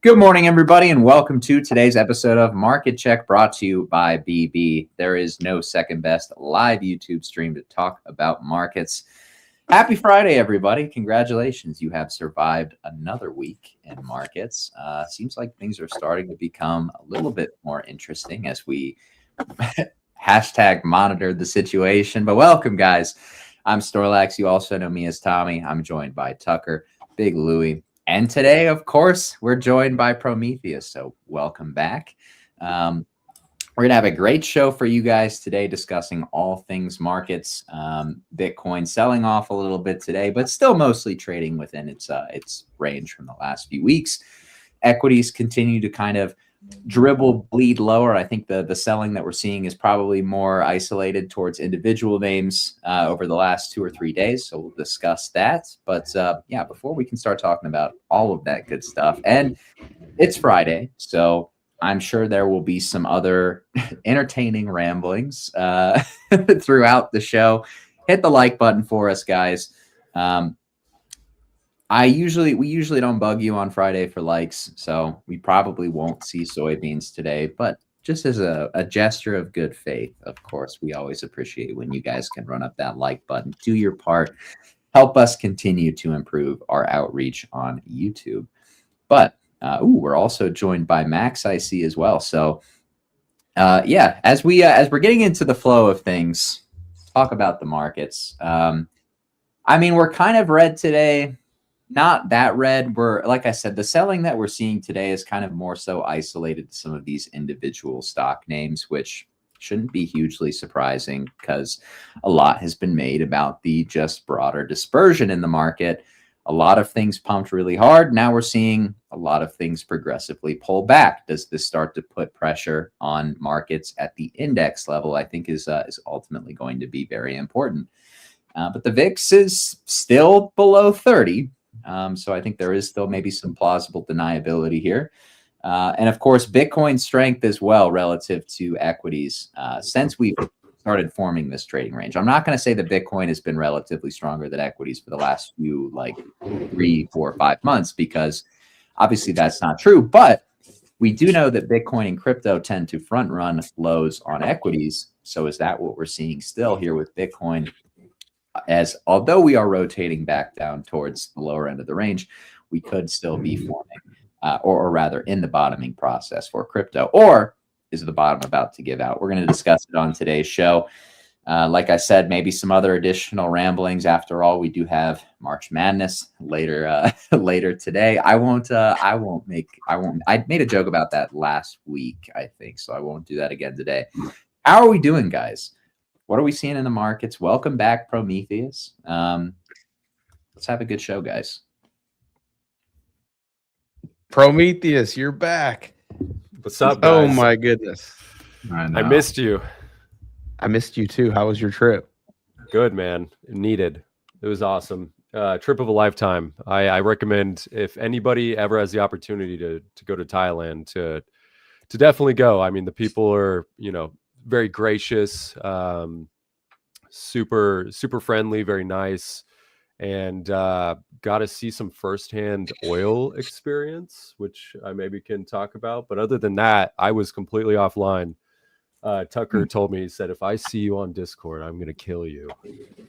Good morning, everybody, and welcome to today's episode of Market Check, brought to you by BB. There is no second best live YouTube stream to talk about markets. Happy Friday, everybody. Congratulations. You have survived another week in markets. Seems like things are starting to become a little bit more interesting as we hashtag monitor the situation. But welcome, guys. I'm Storlax. You also know me as Tommy. I'm joined by Tucker, Big Louie. And today, of course, we're joined by Prometheus. So welcome back. We're going to have a great show for you guys today, discussing all things markets. Bitcoin selling off a little bit today, but still mostly trading within its range from the last few weeks. Equities continue to kind of bleed lower. I think the selling that we're seeing is probably more isolated towards individual names over the last 2 or 3 days. So we'll discuss that. But yeah, before we can start talking about all of that good stuff, and it's Friday, so I'm sure there will be some other entertaining ramblings throughout the show. Hit the like button for us, guys. We usually don't bug you on Friday for likes, so we probably won't see soybeans today, but just as a gesture of good faith, of course, we always appreciate when you guys can run up that like button, do your part, help us continue to improve our outreach on YouTube. But we're also joined by Max, I see, as well. So yeah, as we're getting into the flow of things, talk about the markets. I mean, we're kind of red today. Not that red. We're, like I said, the selling that we're seeing today is kind of more so isolated to some of these individual stock names, which shouldn't be hugely surprising because a lot has been made about the just broader dispersion in the market. A lot of things pumped really hard. Now we're seeing a lot of things progressively pull back. Does this start to put pressure on markets at the index level? I think is ultimately going to be very important. But the VIX is still below 30. So I think there is still maybe some plausible deniability here. And of course, Bitcoin strength as well relative to equities since we've started forming this trading range. I'm not going to say that Bitcoin has been relatively stronger than equities for the last few, like 3, 4, 5 months, because obviously that's not true. But we do know that Bitcoin and crypto tend to front run lows on equities. So is that what we're seeing still here with Bitcoin? As although we are rotating back down towards the lower end of the range, we could still be forming, or rather in the bottoming process for crypto. Or is the bottom about to give out? We're going to discuss it on today's show. Like I said, maybe some other additional ramblings. After all, we do have March Madness later today. I made a joke about that last week, I think, so I won't do that again today. How are we doing, guys? What are we seeing in the markets? Welcome back, Prometheus. Let's have a good show, guys. Prometheus, you're back. What's up, guys? Oh, my goodness. I missed you. I missed you, too. How was your trip? Good, man. Needed. It was awesome. Trip of a lifetime. I recommend, if anybody ever has the opportunity to go to Thailand, to definitely go. I mean, the people are, very gracious, super friendly, very nice, and got to see some firsthand oil experience, which I maybe can talk about. But other than that, I was completely offline. Tucker told me, he said, if I see you on Discord, I'm gonna kill you.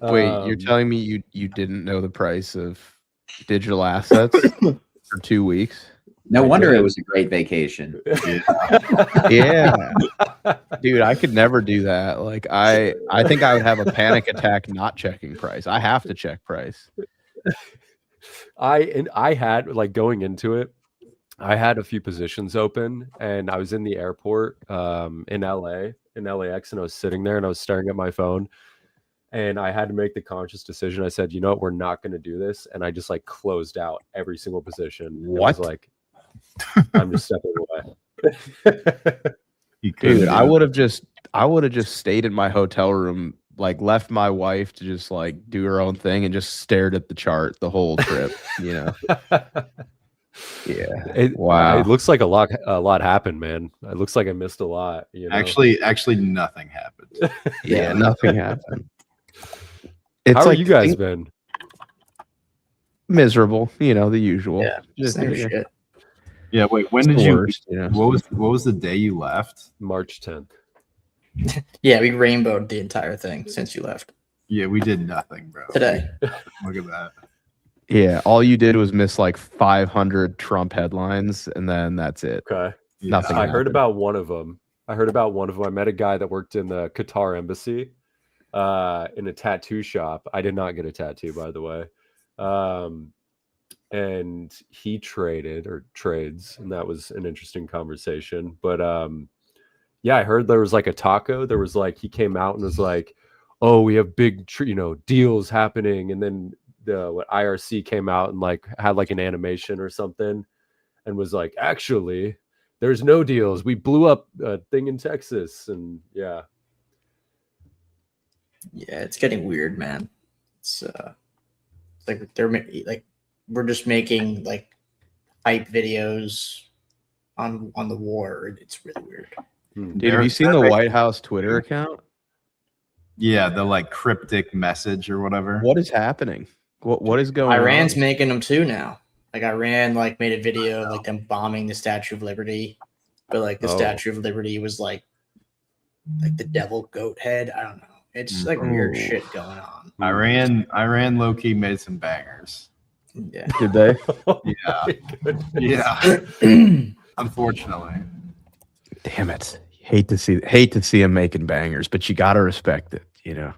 Wait, you're telling me you didn't know the price of digital assets for 2 weeks? No wonder it was a great vacation. Yeah. Dude, I could never do that. Like I think I would have a panic attack not checking price. I have to check price. I had, like, going into it, I had a few positions open, and I was in the airport in LAX, and I was sitting there and I was staring at my phone, and I had to make the conscious decision. I said, you know what, we're not going to do this. And I just, like, closed out every single position. What? I was like, I'm just stepping away. Dude, I would have just stayed in my hotel room, like left my wife to just like do her own thing and just stared at the chart the whole trip, Yeah. Wow. It looks like a lot happened, man. It looks like I missed a lot. Actually, nothing happened. Yeah, nothing happened. How are you guys been? Miserable, the usual. Yeah, Just same shit. Yeah, wait. When It's did the you? worst, you know? What was the day you left? March 10th. Yeah, we rainbowed the entire thing since you left Yeah, we did nothing, bro. today. Look at that. Yeah, all you did was miss like 500 Trump headlines, and then that's it. Okay. Yeah. Nothing. I heard happened. about one of them. I met a guy that worked in the Qatar embassy in a tattoo shop. I did not get a tattoo, by the way. And he traded or trades, and that was an interesting conversation. But yeah, I heard there was like a taco. There was like, he came out and was like, oh, we have big, deals happening. And then the IRC came out and like had like an animation or something and was like, actually, there's no deals. We blew up a thing in Texas. And yeah. Yeah, it's getting weird, man. It's like we're just making like hype videos on the war. It's really weird. Dude, have you seen the White House Twitter account? Yeah, the like cryptic message or whatever. What is happening? What is going on? Iran's making them too now. Like Iran like made a video of like them bombing the Statue of Liberty, but like the Statue of Liberty was like the devil goat head. I don't know. It's like weird shit going on. Iran low key made some bangers. Yeah. Did they? Yeah. Unfortunately. Damn it! Hate to see him making bangers, but you gotta respect it, you know.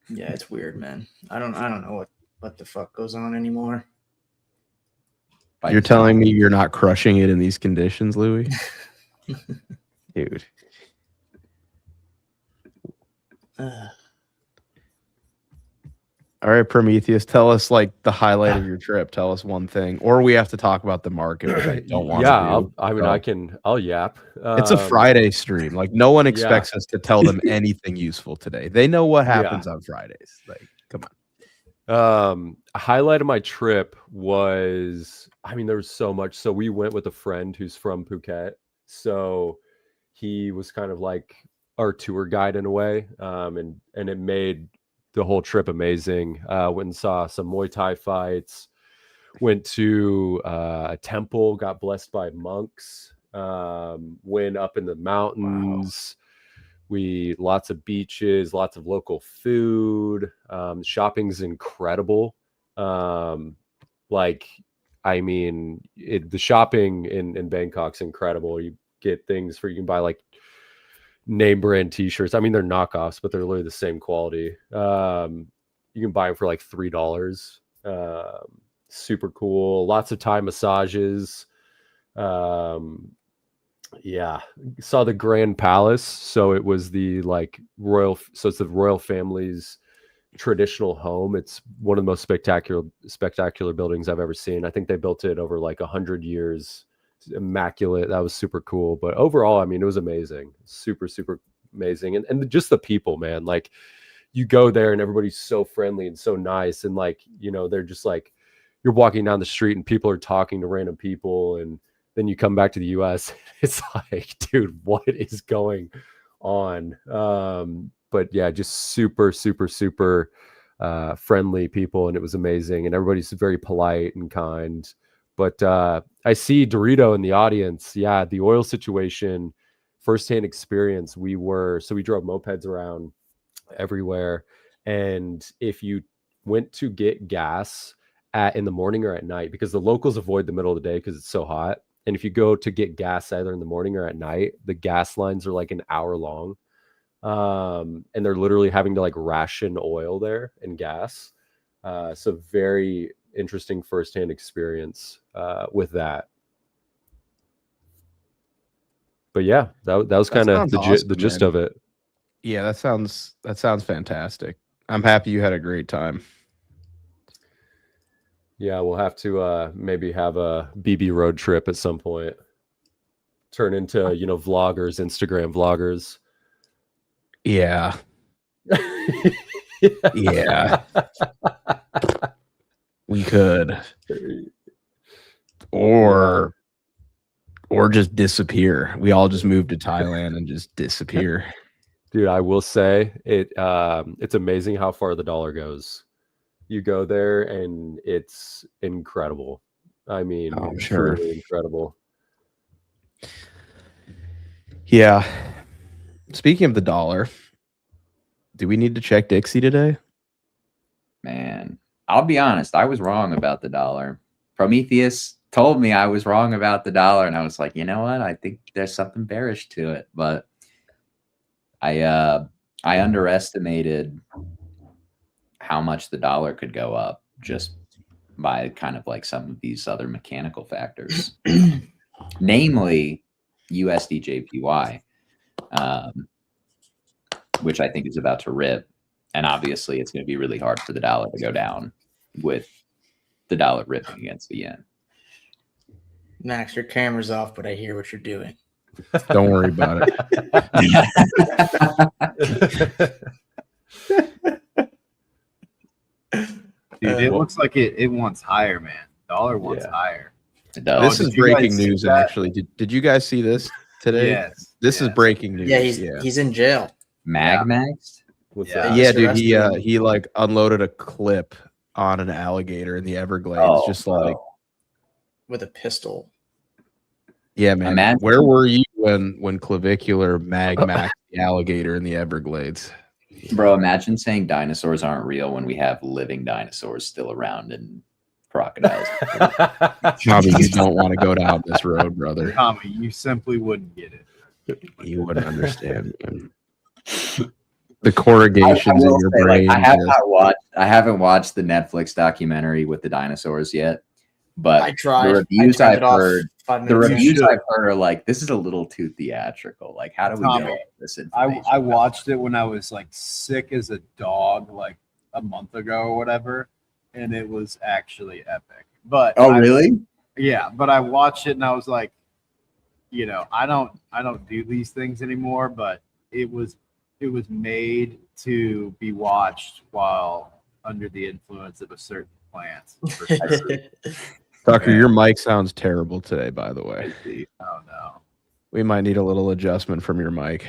Yeah, it's weird, man. I don't know what the fuck goes on anymore. You're telling me you're not crushing it in these conditions, Louis? Dude. All right, Prometheus, tell us like the highlight of your trip. Tell us one thing, or we have to talk about the market, which I don't want to do. I'll yap. It's a Friday stream. Like no one expects us to tell them anything useful today. They know what happens on Fridays. Like, come on. A highlight of my trip was, there was so much. So we went with a friend who's from Phuket. So he was kind of like our tour guide in a way. And it made the whole trip amazing. Went and saw some Muay Thai fights, went to a temple, got blessed by monks, went up in the mountains. Lots of beaches, lots of local food. Shopping's incredible. The shopping in Bangkok's incredible. You get things you can buy like name brand t-shirts. They're knockoffs, but they're literally the same quality. You can buy them for like $3. Super cool. Lots of Thai massages. Yeah, saw the Grand Palace. So it was the it's the royal family's traditional home. It's one of the most spectacular buildings I've ever seen. I think they built it over like 100 years. Immaculate. That was super cool. But overall, it was amazing. Super amazing. And just the people, man. Like you go there and everybody's so friendly and so nice. And they're just like, you're walking down the street and people are talking to random people. And then you come back to the US. It's like, dude, what is going on? But yeah, just super friendly people. And it was amazing. And everybody's very polite and kind. But I see Dorito in the audience. Yeah, the oil situation, firsthand experience. We drove mopeds around everywhere. And if you went to get gas in the morning or at night, because the locals avoid the middle of the day because it's so hot. And if you go to get gas either in the morning or at night, the gas lines are like an hour long. And they're literally having to like ration oil there and gas. So very interesting firsthand experience with that. But yeah, that was kind of the gist of it. Yeah, that sounds fantastic. I'm happy you had a great time. Yeah, we'll have to maybe have a BB road trip at some point. Turn into vloggers, Instagram vloggers. Yeah. Yeah. We could. Or just disappear. We all just move to Thailand and just disappear. Dude, I will say it's amazing how far the dollar goes. You go there and it's incredible. I mean, Oh, I'm sure. truly incredible. Yeah. Speaking of the dollar, do we need to check Dixie today? Man, I'll be honest. I was wrong about the dollar. Prometheus told me I was wrong about the dollar, and I was like, you know what? I think there's something bearish to it. But I underestimated how much the dollar could go up just by kind of like some of these other mechanical factors, namely USD JPY, which I think is about to rip. And obviously, it's going to be really hard for the dollar to go down with the dollar ripping against the yen. Max, your camera's off, but I hear what you're doing. Don't worry about it. Dude, it looks like it wants higher, man. Dollar wants higher. It does. This did is you guys breaking see news, that? actually. Did you guys see this today? Yes. This is breaking news. Yeah, he's in jail Maxed? What's Yeah. that? Yeah, Just dude. arrested him. He like unloaded a clip on an alligator in the Everglades. Oh, just like, with a pistol. yeah, man. Imagine- Where were you when clavicular magmaxed the alligator in the Everglades? Bro, imagine saying dinosaurs aren't real when we have living dinosaurs still around and crocodiles. Tommy, you don't want to go down this road, brother. Tommy, you simply wouldn't get it. You wouldn't understand, man. The corrugations in will your say, brain. I haven't watched the Netflix documentary with the dinosaurs yet, but I tried. the reviews I turned I've it off heard, 5 the minutes in. reviews should. I've heard are like, this is a little too theatrical. Like, how do we Tommy, know all this information? I watched it when I was like sick as a dog, like a month ago or whatever, and it was actually epic. But Oh, really? Yeah, but I watched it and I was like, you know, I don't do these things anymore, but it was made to be watched while under the influence of a certain plant. Tucker, your mic sounds terrible today, by the way. Oh no. We might need a little adjustment from your mic.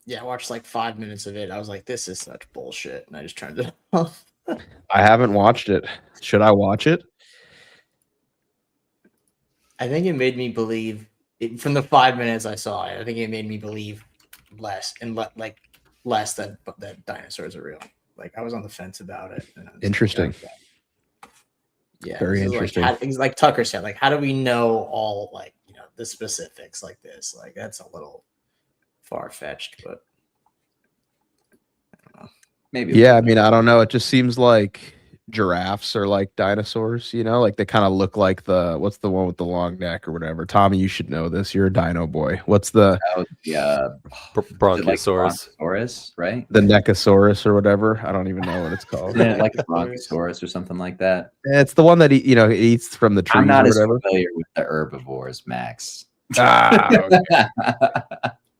Yeah, I watched like 5 minutes of it. I was like, this is such bullshit. And I just turned it off. I haven't watched it. Should I watch it? I think it made me believe from the 5 minutes I saw it. I think it made me believe less that dinosaurs are real. Like I was on the fence about it. And I was Interesting. Like, yeah, Very this is interesting. Like Tucker said, like how do we know all like the specifics like this? Like that's a little far fetched, but I don't know. Maybe. Yeah, I mean, I don't know. It just seems like giraffes are like dinosaurs, like they kind of look like what's the one with the long neck or whatever. Tommy, you should know this. You're a dino boy. What's the Bronchiosaurus. Bronchiosaurus, right? the Nechosaurus or whatever? I don't even know what it's called. Isn't it like a Bronchiosaurus or something like that? It's the one that eats from the trees I'm not or as whatever. familiar with the herbivores, Max. Okay.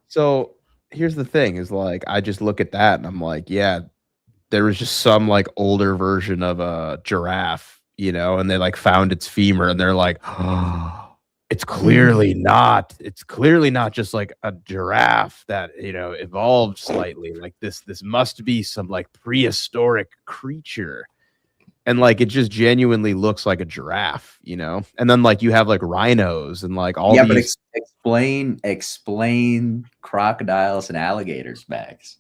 So here's the thing: is like I just look at that and I'm like, yeah, there was just some like older version of a giraffe, and they like found its femur and they're like, oh, it's clearly not just like a giraffe that evolved slightly. Like this must be some like prehistoric creature. And like it just genuinely looks like a giraffe, and then like you have like rhinos and like all these. But explain crocodiles and alligators, Max.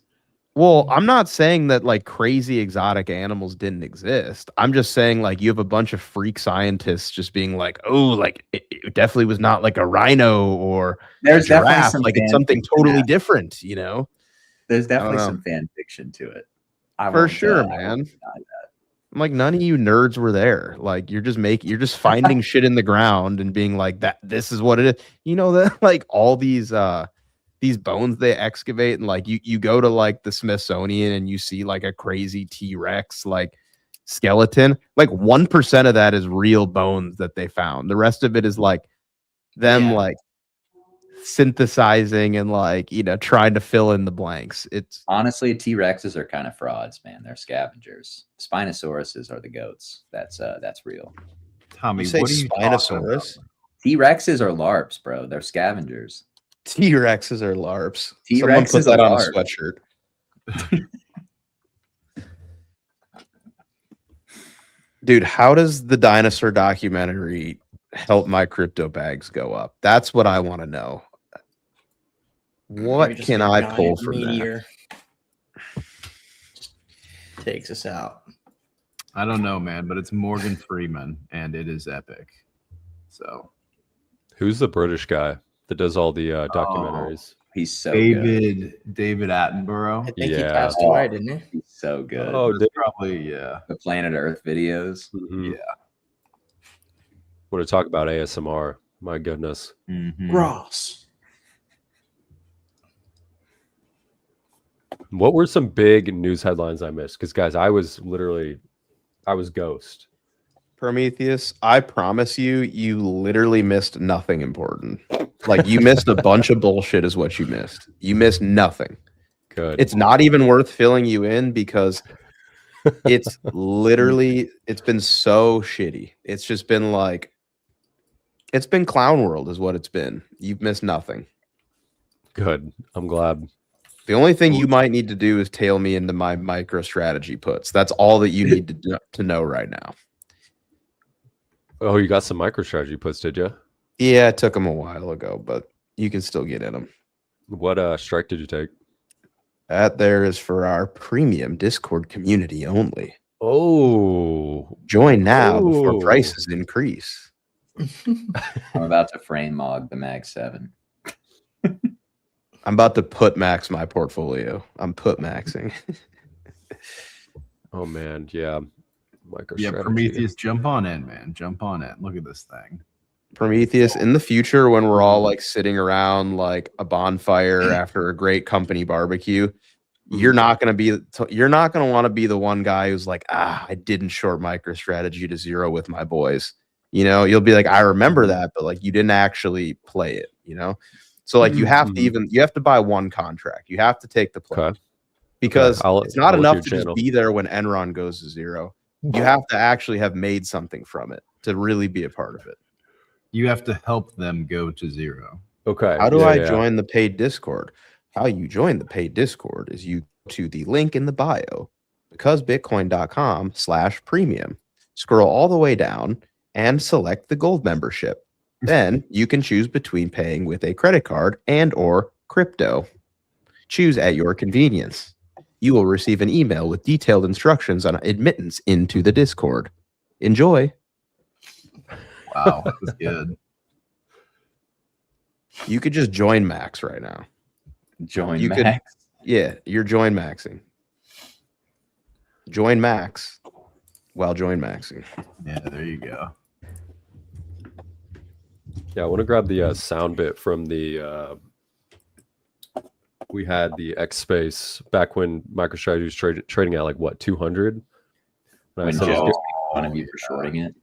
Well, I'm not saying that like crazy exotic animals didn't exist. I'm just saying like you have a bunch of freak scientists just being like, oh, like it definitely was not like a rhino or There's a giraffe. definitely some Like it's fan something fiction totally out. different, There's definitely know. some fan fiction to it. I For won't, sure, I won't man. deny that. I'm like, none of you nerds were there. Like you're just finding shit in the ground and being like that. This is what it is. That like all these bones they excavate and like you go to like the Smithsonian and you see like a crazy T-Rex like skeleton. Like 1% of that is real bones that they found. The rest of it is like them like synthesizing and like trying to fill in the blanks. It's Honestly, T-Rexes are kind of frauds, man. They're scavengers. Spinosauruses are the goats. That's real. Tommy, you say what are you talking Spinosaurus? about? T-Rexes are LARPs, bro. They're scavengers. T-Rexes are LARPs. Someone T-Rexes put that are on a LARPs. sweatshirt. Dude, how does the dinosaur documentary help my crypto bags go up? That's what I want to know. What Maybe just can a I giant pull from that? meteor just takes us out. I don't know, man, but it's Morgan Freeman, and it is epic. So Who's the British guy that does all the documentaries? He's so good. David Attenborough. I think he Yeah. passed away, didn't he? He's so good. Oh, That's probably The Planet Earth videos. mhm. yeah. Want to talk about ASMR? My goodness. Mhm. Ross. What were some big news headlines I missed? Because guys, I was ghost. Prometheus, I promise you, you literally missed nothing important. Like you missed a bunch of bullshit is what you missed. You missed nothing. Good. It's not even worth filling you in because it's literally, it's been so shitty. It's just been like, it's been clown world is what it's been. You've missed nothing. Good. I'm glad. The only thing you might need to do is tail me into my micro strategy puts. That's all that you need to know right now. Oh, you got some MicroStrategy puts, did you? Yeah, it took them a while ago, but you can still get in them. What strike did you take? That there is for our premium Discord community only. Oh, Join now Ooh. before prices increase. I'm about to frame mog the Mag 7. I'm about to put max my portfolio. I'm put maxing. oh man, yeah. MicroStrategy. Yeah, Prometheus, jump on in, man. Jump on in. Look at this thing. Prometheus, in the future, when we're all like sitting around like a bonfire after a great company barbecue, you're not going to want to be the one guy who's like, I didn't short MicroStrategy to zero with my boys. You know, you'll be like, I remember that, but like you didn't actually play it, you know? So like you have to buy one contract. You have to take the play. Okay. Because it's not I'll enough look to your just channel. be there when Enron goes to zero. You have to actually have made something from it to really be a part of it. You have to help them go to zero. Okay. How do yeah, I yeah. join the paid Discord? How you join the paid Discord is you go to the link in the bio, becausebitcoin.com/premium. Scroll all the way down and select the gold membership. Then you can choose between paying with a credit card and or crypto. Choose at your convenience. You will receive an email with detailed instructions on admittance into the Discord. Enjoy. Wow, that was good. You could just join Max right now. Join You could- Max. Yeah, you're join maxing. Join Max while join maxing. Yeah, there you go. Yeah, I want to grab the sound bit from the. We had the X Space back when MicroStrategy was trading at like what 200. And I When said, Joe it's was making fun of you for shorting it.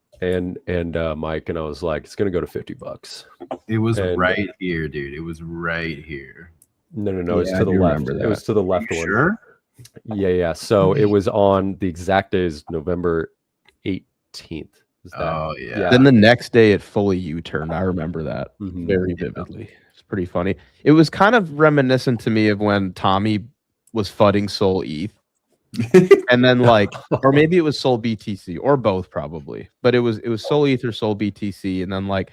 and Mike, and I was like, it's gonna go to $50. It was And- right here, dude. It was right here. No, it's Yeah, to I the do left. remember It was that. to the left You one. sure? Yeah. So it was on the exact days, November 18th. Is that? Oh yeah. Yeah. Then the next day it fully U-turned. I remember that Mhm. very vividly. It's pretty funny. It was kind of reminiscent to me of when Tommy was fudding Sol ETH. And then like, or maybe it was Sol BTC or both probably, but it was Sol ETH or Sol BTC. And then like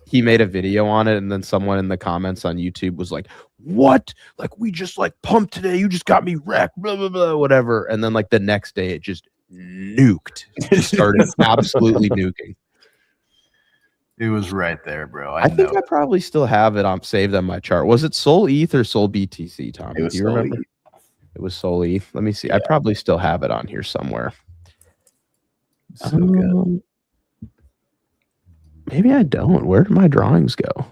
he made a video on it. And then someone in the comments on YouTube was like, what? Like we just like pumped today. You just got me wrecked, blah, blah, blah, whatever. And then like the next day it just nuked. It just started absolutely nuking. It was right there, bro. I think know. I probably still have it on saved on my chart. Was it Sol ETH or Sol BTC, Tommy? It was Do you Sol remember? ETH. It was Sol ETH. Let me see. I probably still have it on here somewhere. So good. Maybe I don't. Where did my drawings go?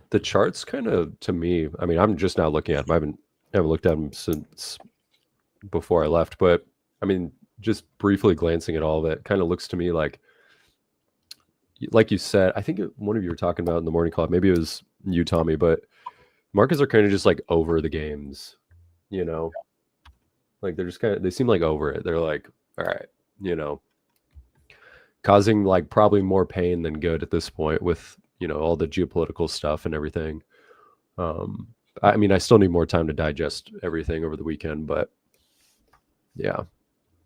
The charts kind of, to me, I mean, I'm just now looking at them. I haven't looked at them since before I left, but I mean, just briefly glancing at all of it, kind of looks to me like you said, I think one of you were talking about in the morning club, maybe it was you, Tommy, but markets are kind of just like over the games, you know, like they're just they seem like over it. They're like, all right, you know, causing like probably more pain than good at this point with, you know, all the geopolitical stuff and everything. But I mean, I still need more time to digest everything over the weekend, but yeah.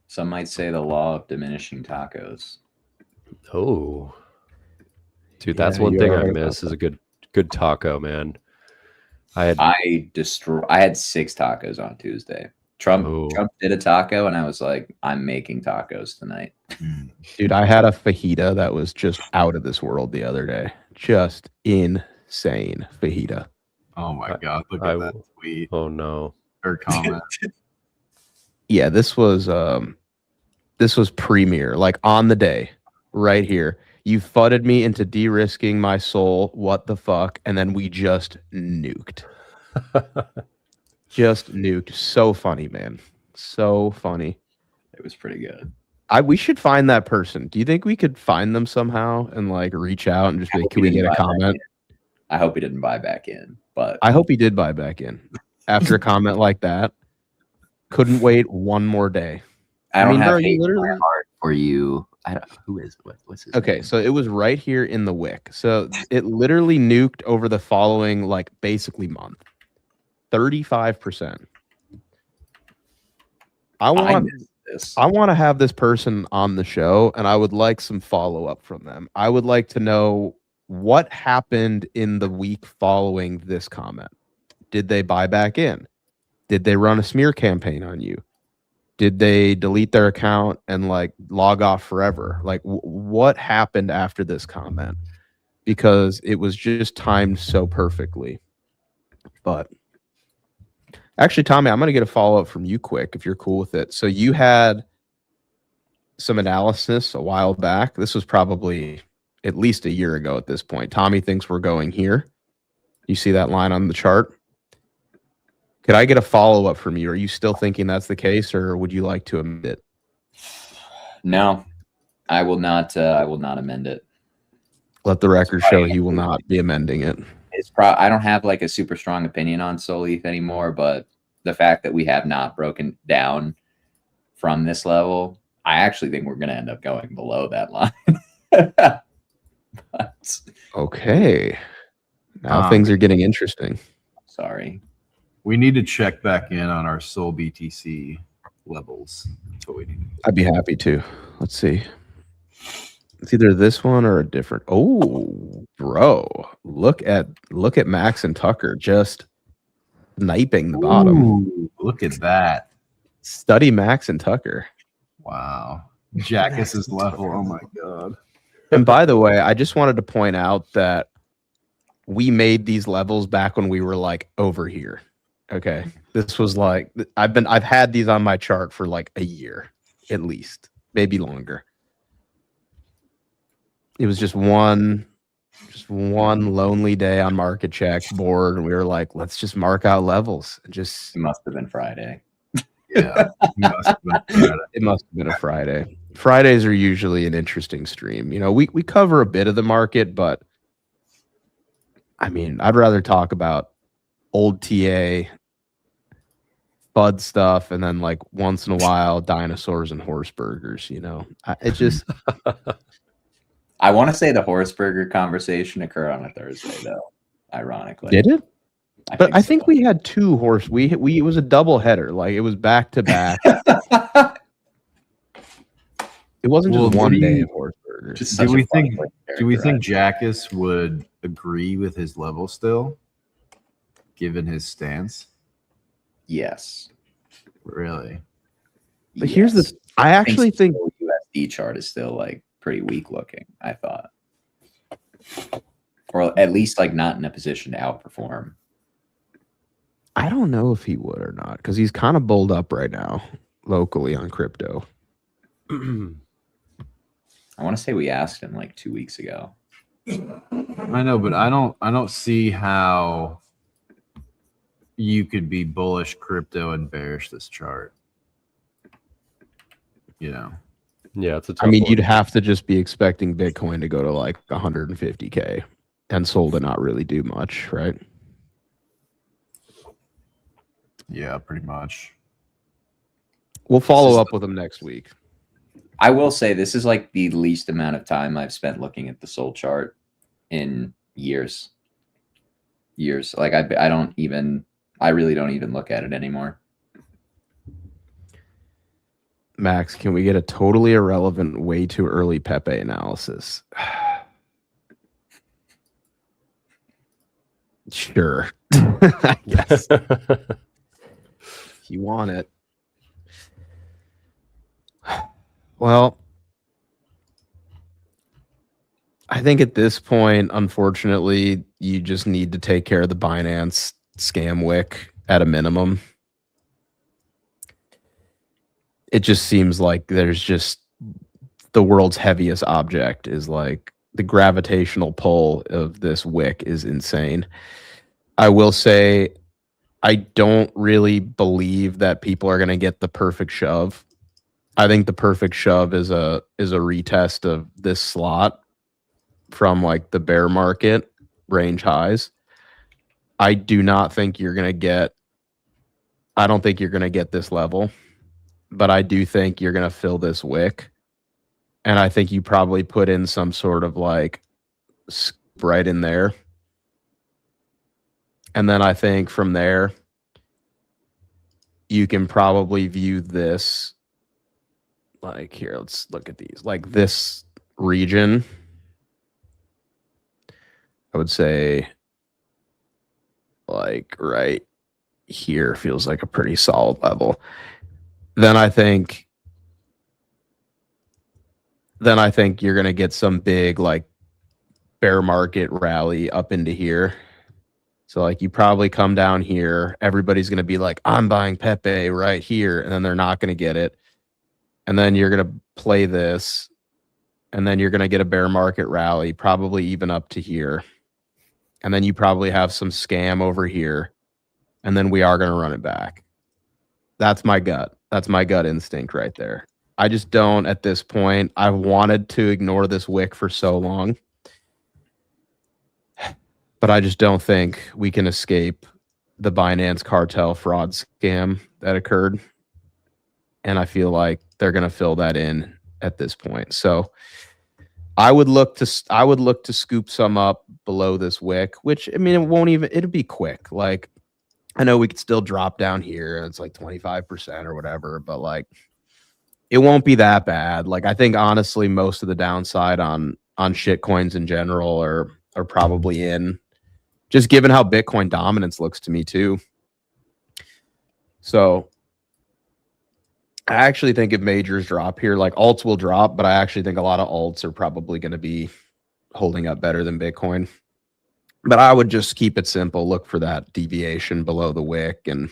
Some might say the law of diminishing tacos. Oh, dude, that's Yeah, one you thing are I right miss about is a good taco, man. I had I had 6 tacos on Tuesday. Trump did a taco, and I was like, I'm making tacos tonight. Dude, I had a fajita that was just out of this world the other day. Just insane fajita. Oh my god! Look I at that will- tweet oh no. or comment. Yeah, this was premier, like on the day, right here. You fudded me into de-risking my soul. What the fuck? And then we just nuked. Just nuked. So funny, man. So funny. It was pretty good. We should find that person. Do you think we could find them somehow and like reach out and just be like, hope can he we didn't get a buy back comment? I hope he didn't buy back in, but I hope he did buy back in after a comment like that. Couldn't wait one more day. I don't mean, have bro, you hate in my literally- heart for you. Who is what's his Okay, name? so it was right here in the wick. So it literally nuked over the following, like, basically month. 35%. I missed this. want to have this person on the show, and I would like some follow-up from them. I would like to know what happened in the week following this comment. Did they buy back in? Did they run a smear campaign on you? Did they delete their account and like log off forever? Like what happened after this comment? Because it was just timed so perfectly. But actually, Tommy, I'm going to get a follow-up from you quick if you're cool with it. So you had some analysis a while back. This was probably at least a year ago at this point. Tommy thinks we're going here. You see that line on the chart? Could I get a follow-up from you? Are you still thinking that's the case, or would you like to amend it? No, I will not. I will not amend it. Let the record show he will not be amending it. I don't have like a super strong opinion on Solith anymore, but the fact that we have not broken down from this level, I actually think we're going to end up going below that line. But, Okay. Now things are getting interesting. sorry. We need to check back in on our Sol BTC levels. That's what we need. I'd be happy to. Let's see. It's either this one or a different. Oh, bro. Look at Max and Tucker just sniping the bottom. Ooh, look at that. Study Max and Tucker. Wow. Jackass's level. Oh my god. And by the way, I just wanted to point out that we made these levels back when we were like over here. Okay. This was like I've had these on my chart for like a year at least, maybe longer. It was just one lonely day on market check board, and we were like, let's just mark out levels. It must have been Friday. Yeah. It must have been a Friday. Fridays are usually an interesting stream. You know, we cover a bit of the market, but I mean, I'd rather talk about old TA, Bud stuff, and then like once in a while dinosaurs and horse burgers. You know, it just I want to say the horse burger conversation occurred on a Thursday, though. Ironically, did it? But I think so. we had two horse. We it was a double header. Like it was back to back. It wasn't just one day of horse burgers. Just Do such we a funny think? way to Do we think characterize Jackass would agree with his level still, given his stance? it. Yes. Really? But here's the. I actually think the USD chart is still like pretty weak looking. I thought, or at least like not in a position to outperform. I don't know if he would or not because he's kind of bowled up right now locally on crypto. I want to say we asked him like 2 weeks ago. I know, but I don't see how you could be bullish crypto and bearish this chart. You know. Yeah, it's a tough I mean, one. you'd have to just be expecting Bitcoin to go to like 150K and Sol to not really do much, right? Yeah, pretty much. We'll follow up with him next week. I will say this is like the least amount of time I've spent looking at the Sol chart in years. years. Like I really don't even look at it anymore. Max, can we get a totally irrelevant, way too early Pepe analysis? Sure. I guess. If you want it. Well, I think at this point, unfortunately, you just need to take care of the Binance scam wick at a minimum. It just seems like there's just the world's heaviest object is like the gravitational pull of this wick is insane. I will say I don't really believe that people are going to get the perfect shove. I think the perfect shove is a retest of this slot from like the bear market range highs. I do not think you're going to get I don't think you're going to get this level, but I do think you're going to fill this wick. And I think you probably put in some sort of like right in there. And then I think from there, you can probably view this like here. Let's look at these. Like this region, I would say like right here feels like a pretty solid level. Then I think you're going to get some big like bear market rally up into here. So like you probably come down here, everybody's going to be like, I'm buying Pepe right here. And then they're not going to get it. And then you're going to play this. And then you're going to get a bear market rally, probably even up to here. And then you probably have some scam over here. And then we are going to run it back. That's my gut. That's my gut instinct right there. I just don't at this point. I've wanted to ignore this wick for so long. But I just don't think we can escape the Binance cartel fraud scam that occurred. And I feel like they're going to fill that in at this point. So I would look to scoop some up below this wick, which I mean it'll be quick. Like I know we could still drop down here and it's like 25% or whatever, but like it won't be that bad. Like I think honestly most of the downside on shit coins in general are probably in. Just given how Bitcoin dominance looks to me too. So I actually think if majors drop here, like alts will drop, but I actually think a lot of alts are probably going to be holding up better than Bitcoin. But I would just keep it simple. Look for that deviation below the wick and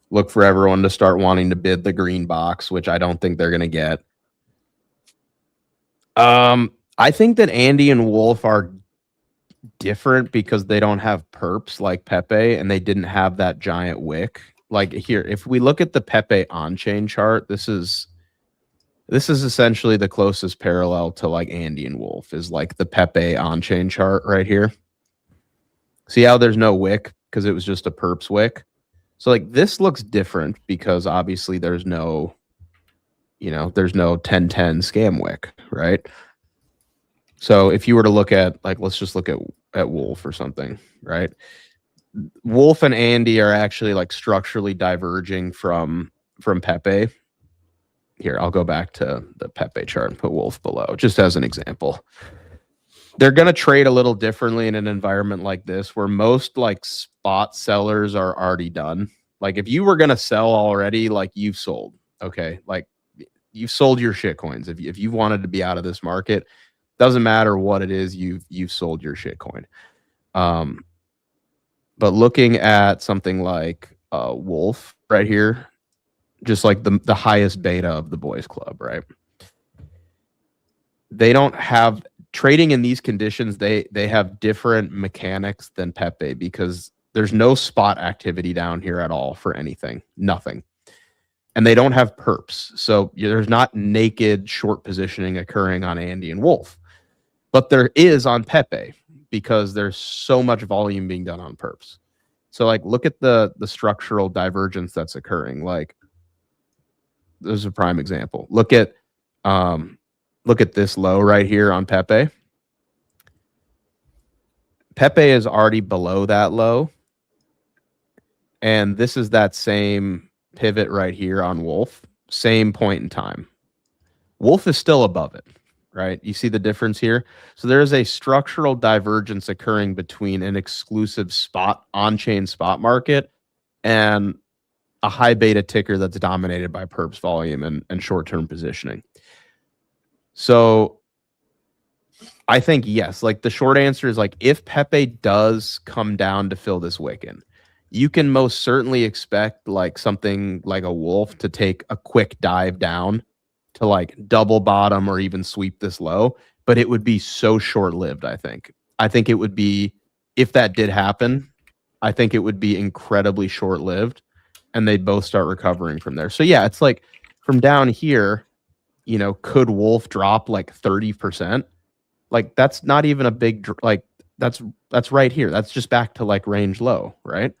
look for everyone to start wanting to bid the green box, which I don't think they're going to get. I think that Andy and Wolf are different because they don't have perps like Pepe and they didn't have that giant wick. Like here, if we look at the Pepe on-chain chart, this is essentially the closest parallel to like Andy and Wolf is like the Pepe on-chain chart right here. See how there's no wick because it was just a perps wick. So like this looks different because obviously there's no 1010 scam wick, right? So if you were to look at like, let's just look at Wolf or something, right? Wolf and Andy are actually like structurally diverging from Pepe. Here, I'll go back to the Pepe chart and put Wolf below, just as an example. They're going to trade a little differently in an environment like this, where most like spot sellers are already done. Like if you were going to sell already, like you've sold, okay? Like you've sold your shit coins. If you wanted to be out of this market, doesn't matter what it is, you've sold your shit coin. But looking at something like Wolf right here, just like the highest beta of the boys club, right? They don't have trading in these conditions. They have different mechanics than Pepe because there's no spot activity down here at all for anything, nothing. And they don't have perps. So there's not naked short positioning occurring on Andy and Wolf. But there is on Pepe because there's so much volume being done on perps. So like look at the structural divergence that's occurring. Like this is a prime example. Look at this low right here on Pepe. Pepe is already below that low. And this is that same pivot right here on Wolf, same point in time. Wolf is still above it, right? You see the difference here? So there is a structural divergence occurring between an exclusive spot, on-chain spot market and a high beta ticker that's dominated by perps volume and short-term positioning. So I think, yes, like the short answer is like if Pepe does come down to fill this wick in, you can most certainly expect like something like a Wolf to take a quick dive down to like double bottom or even sweep this low, but it would be so short-lived, I think. I think it would be, if that did happen, I think it would be incredibly short-lived and they'd both start recovering from there. So yeah, it's like from down here, you know, could Wolf drop like 30%? Like that's not even a big, like that's right here. That's just back to like range low, right?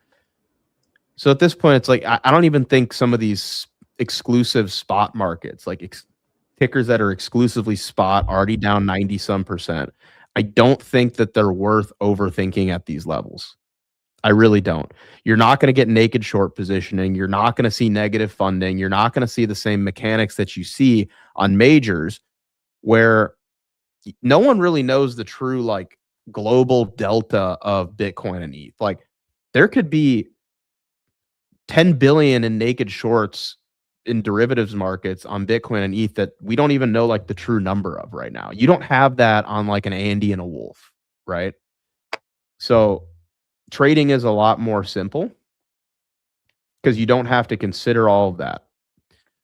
So at this point, it's like, I don't even think some of these exclusive spot markets, like tickers that are exclusively spot, already down 90 some %. I don't think that they're worth overthinking at these levels. I really don't. You're not going to get naked short positioning. You're not going to see negative funding. You're not going to see the same mechanics that you see on majors where no one really knows the true like global delta of Bitcoin and ETH. Like there could be 10 billion in naked shorts in derivatives markets on Bitcoin and ETH that we don't even know like the true number of right now. You don't have that on like an Andy and a Wolf, right? So trading is a lot more simple because you don't have to consider all of that.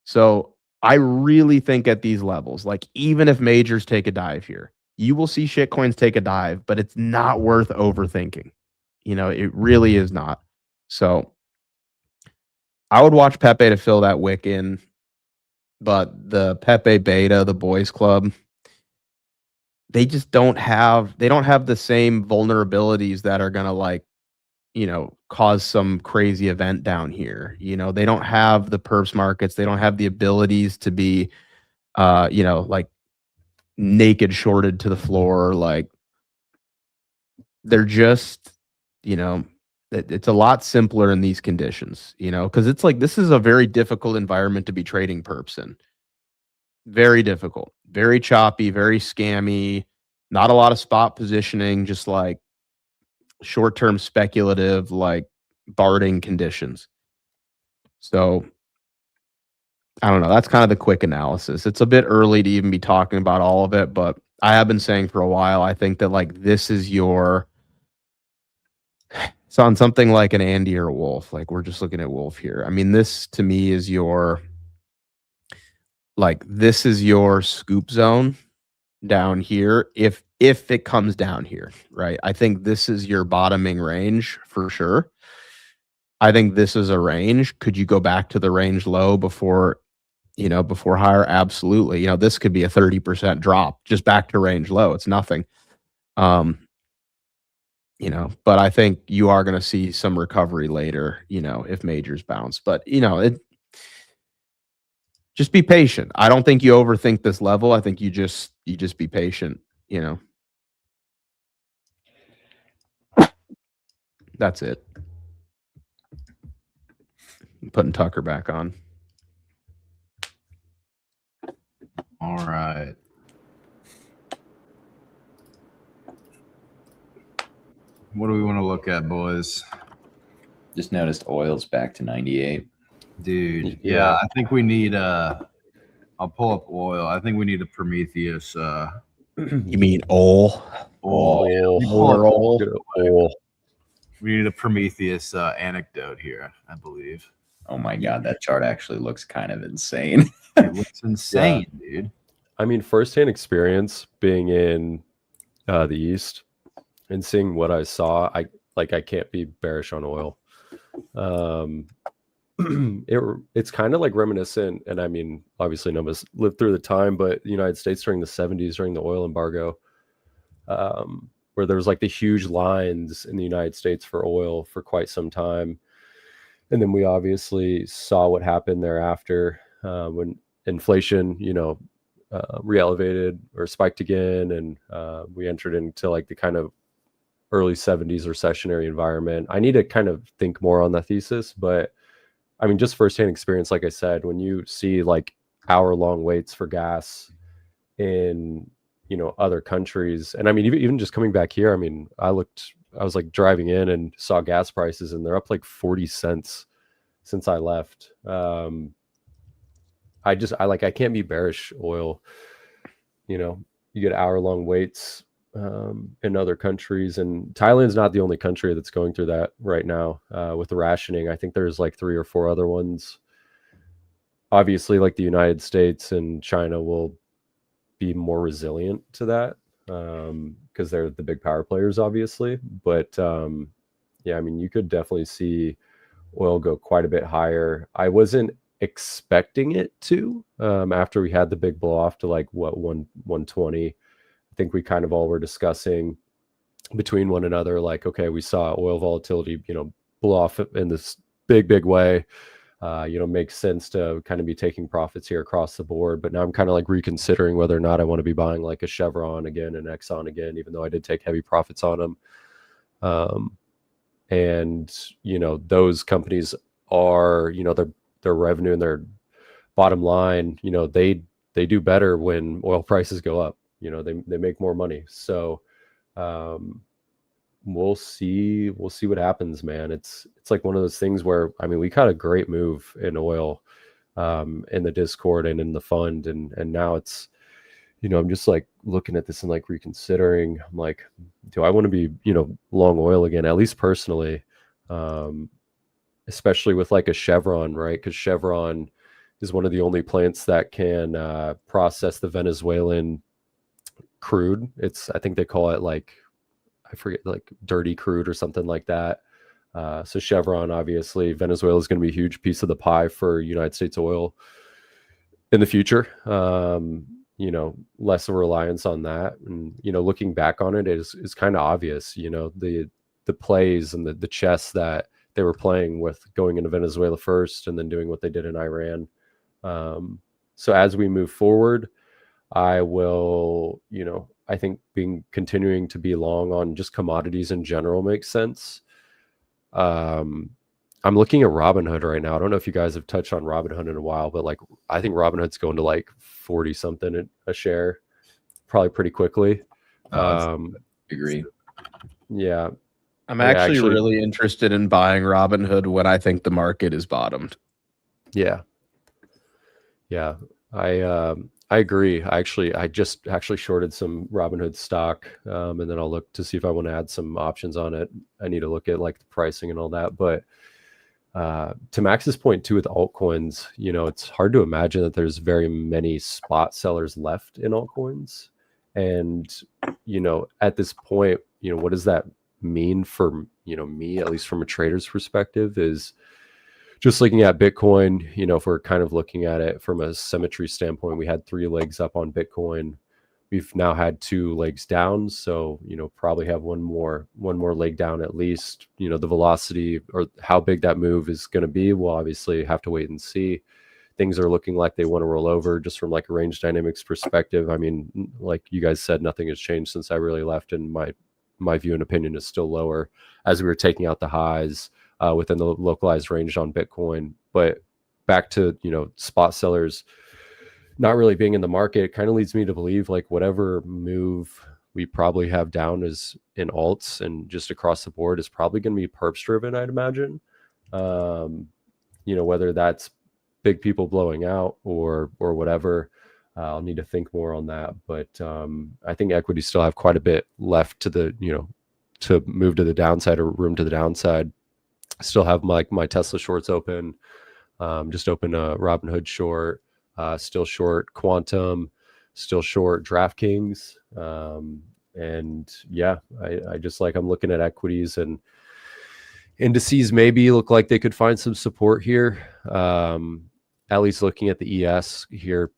So I really think at these levels, like even if majors take a dive here, you will see shitcoins take a dive, but it's not worth overthinking. You know, it really is not. So I would watch Pepe to fill that wick in, but the Pepe beta, the boys club, they just don't have the same vulnerabilities that are going to like, you know, cause some crazy event down here. You know, they don't have the perps markets. They don't have the abilities to be, you know, like naked shorted to the floor. Like they're just, you know, it's a lot simpler in these conditions, you know, because it's like this is a very difficult environment to be trading perps in. Very difficult, very choppy, very scammy, not a lot of spot positioning, just like short-term speculative, like barding conditions. So I don't know. That's kind of the quick analysis. It's a bit early to even be talking about all of it, but I have been saying for a while, I think that like this is your, it's on something like an Andy or a Wolf. Like we're just looking at Wolf here. I mean, this to me is your, like this is your scoop zone down here. If it comes down here, right? I think this is your bottoming range for sure. I think this is a range. Could you go back to the range low before, you know, before higher? Absolutely. You know, this could be a 30% drop just back to range low. It's nothing. You know, but I think you are going to see some recovery later, you know, if majors bounce. But, you know, just be patient. I don't think you overthink this level. I think you just be patient, you know. That's it. I'm putting Tucker back on. All right. What do we want to look at, boys? Just noticed oil's back to 98. Dude, yeah, I think we need I'll pull up oil. I think we need a Prometheus You mean oil? We need a Prometheus anecdote here, I believe. Oh my god, that chart actually looks kind of insane. It looks insane, dude. I mean, firsthand experience being in the East and seeing what I saw, I can't be bearish on oil. It's kind of like reminiscent, and I mean, obviously none of us lived through the time, but the United States during the 70s, during the oil embargo, where there was like the huge lines in the United States for oil for quite some time. And then we obviously saw what happened thereafter when inflation, you know, re-elevated or spiked again, and we entered into like the kind of early 70s recessionary environment. I need to kind of think more on that thesis, but I mean, just firsthand experience, like I said, when you see like hour-long waits for gas in, you know, other countries, and I mean, even just coming back here, I mean, I was like driving in and saw gas prices, and they're up like 40 cents since I left. I can't be bearish oil. You know, you get hour-long waits in other countries, and Thailand's not the only country that's going through that right now with the rationing. I think there's like 3 or 4 other ones. Obviously, like the United States and China will be more resilient to that because they're the big power players, obviously. But yeah, I mean, you could definitely see oil go quite a bit higher. I wasn't expecting it to after we had the big blow off to like 120. I think we kind of all were discussing between one another, like, okay, we saw oil volatility, you know, blow off in this big way. You know, makes sense to kind of be taking profits here across the board. But now I'm kind of like reconsidering whether or not I want to be buying like a Chevron again and Exxon again, even though I did take heavy profits on them. And, you know, those companies are, you know, their revenue and their bottom line, you know, they do better when oil prices go up. You know, they make more money. So we'll see what happens, man. It's like one of those things where, I mean, we got a great move in oil in the Discord and in the fund, and now it's, you know, I'm just like looking at this and like reconsidering. I'm like, do I want to be, you know, long oil again, at least personally, especially with like a Chevron, right? Because Chevron is one of the only plants that can process the Venezuelan crude. I think they call it like, I forget, like dirty crude or something like that. So Chevron, obviously, Venezuela is going to be a huge piece of the pie for United States oil in the future. You know, less of a reliance on that. And, you know, looking back on it is kind of obvious, you know, the plays and the chess that they were playing with going into Venezuela first and then doing what they did in Iran. So as we move forward, I will, you know, I think continuing to be long on just commodities in general makes sense. I'm looking at Robinhood right now. I don't know if you guys have touched on Robinhood in a while, but like, I think Robinhood's going to like 40 something a share, probably pretty quickly. Agree. Yeah. I'm actually really interested in buying Robinhood when I think the market is bottomed. Yeah. Yeah. I agree. I just actually shorted some Robinhood stock, and then I'll look to see if I want to add some options on it. I need to look at like the pricing and all that. But to Max's point too with altcoins, you know, it's hard to imagine that there's very many spot sellers left in altcoins. And, you know, at this point, you know, what does that mean for, you know, me, at least from a trader's perspective, is just looking at Bitcoin. You know, if we're kind of looking at it from a symmetry standpoint, we had 3 legs up on Bitcoin. We've now had 2 legs down. So, you know, probably have one more leg down at least. You know, the velocity or how big that move is going to be, we'll obviously have to wait and see. Things are looking like they want to roll over just from like a range dynamics perspective. I mean, like you guys said, nothing has changed since I really left, and my view and opinion is still lower as we were taking out the highs within the localized range on Bitcoin. But back to, you know, spot sellers not really being in the market, it kind of leads me to believe like whatever move we probably have down is in alts and just across the board is probably going to be perps driven, I'd imagine. You know, whether that's big people blowing out or whatever, I'll need to think more on that. But I think equities still have quite a bit left to the, you know, to move to the downside or room to the downside. Still have my Tesla shorts open. Just open a Robinhood short. Still short Quantum, still short DraftKings. And yeah, I just like, I'm looking at equities, and indices maybe look like they could find some support here. At least looking at the ES here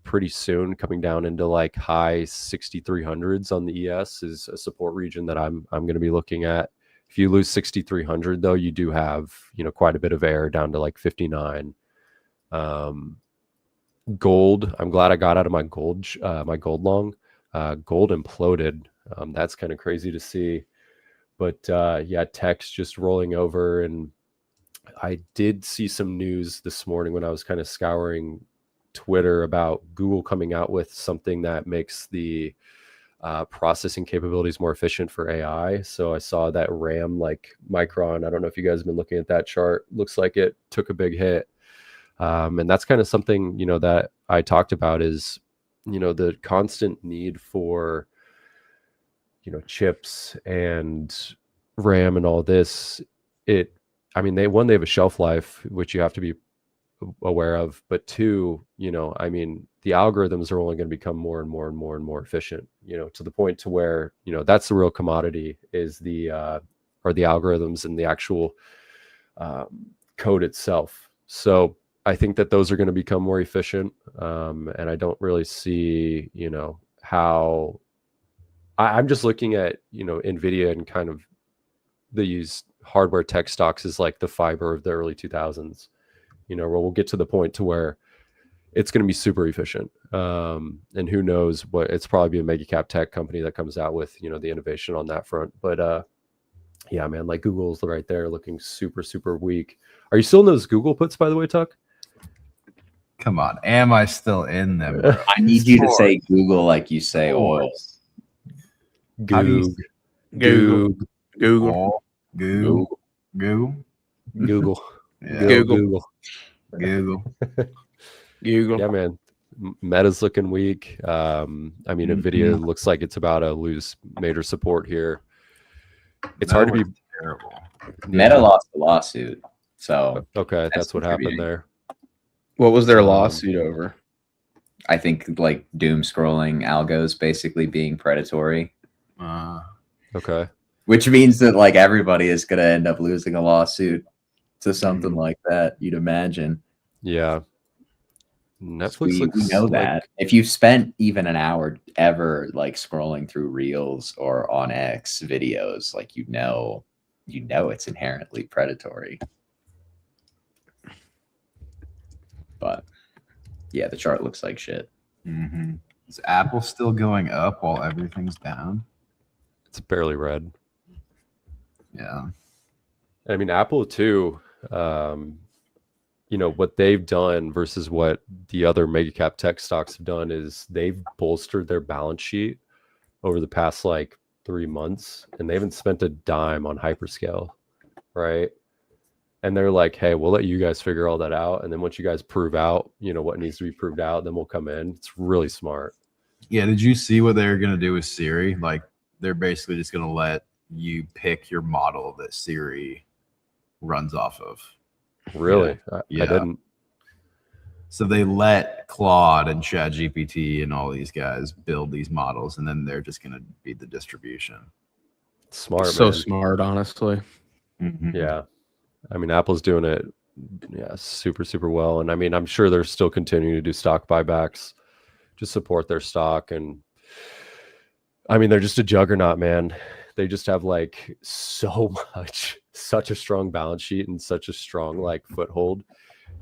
pretty soon, coming down into like high 6,300s on the ES is a support region that I'm going to be looking at. If you lose 6,300 though, you do have, you know, quite a bit of air down to like 59. Gold, I'm glad I got out of my gold long. Gold imploded. That's kind of crazy to see. But yeah, tech's just rolling over. And I did see some news this morning when I was kind of scouring Twitter about Google coming out with something that makes the processing capabilities more efficient for AI. So I saw that RAM, like Micron, I don't know if you guys have been looking at that chart, looks like it took a big hit. And that's kind of something, that I talked about is, the constant need for, chips and RAM and all this. They have a shelf life, which you have to be aware of, but two, the algorithms are only going to become more and more and more and more efficient, to the point to where, that's the real commodity is the algorithms and the actual code itself. So I think that those are going to become more efficient. And I don't really see, how I'm just looking at, NVIDIA and kind of these hardware tech stocks is like the fiber of the early 2000s, where we'll get to the point to where it's going to be super efficient. And who knows what, it's probably be a mega cap tech company that comes out with, the innovation on that front. But yeah, man, like Google's right there looking super, super weak. Are you still in those Google puts, by the way, Tuck? Come on. Am I still in them, bro? I need you to say Google like you say oil. How do you Google. Google. Google. Google. Google. Yeah. Google. Google. Google. Yeah, man. Meta's looking weak. Nvidia looks like it's about to lose major support here. It's hard to be terrible. Meta lost the lawsuit. So okay, that's what happened contributing. there. What was their lawsuit over? I think like doom scrolling algos basically being predatory. Okay. Which means that like everybody is going to end up losing a lawsuit to something like that, you'd imagine. Yeah. Netflix We know that. If you've spent even an hour ever like scrolling through Reels or on X videos, like you know it's inherently predatory. But yeah, the chart looks like shit. Mm-hmm. Is Apple still going up while everything's down? It's barely red. Yeah. I mean, Apple too, what they've done versus what the other mega cap tech stocks have done is they've bolstered their balance sheet over the past like 3 months, and they haven't spent a dime on hyperscale, right? And they're like, hey, we'll let you guys figure all that out. And then once you guys prove out, what needs to be proved out, then we'll come in. It's really smart. Yeah. Did you see what they're going to do with Siri? Like, they're basically just going to let you pick your model that Siri runs off of. Really? Yeah. I didn't. So they let Claude and ChatGPT and all these guys build these models, and then they're just going to be the distribution. Smart, So man. smart, honestly. Mm-hmm. Yeah. I mean, Apple's doing it, super, super well. And I mean, I'm sure they're still continuing to do stock buybacks to support their stock. And I mean, they're just a juggernaut, man. They just have like such a strong balance sheet and such a strong like foothold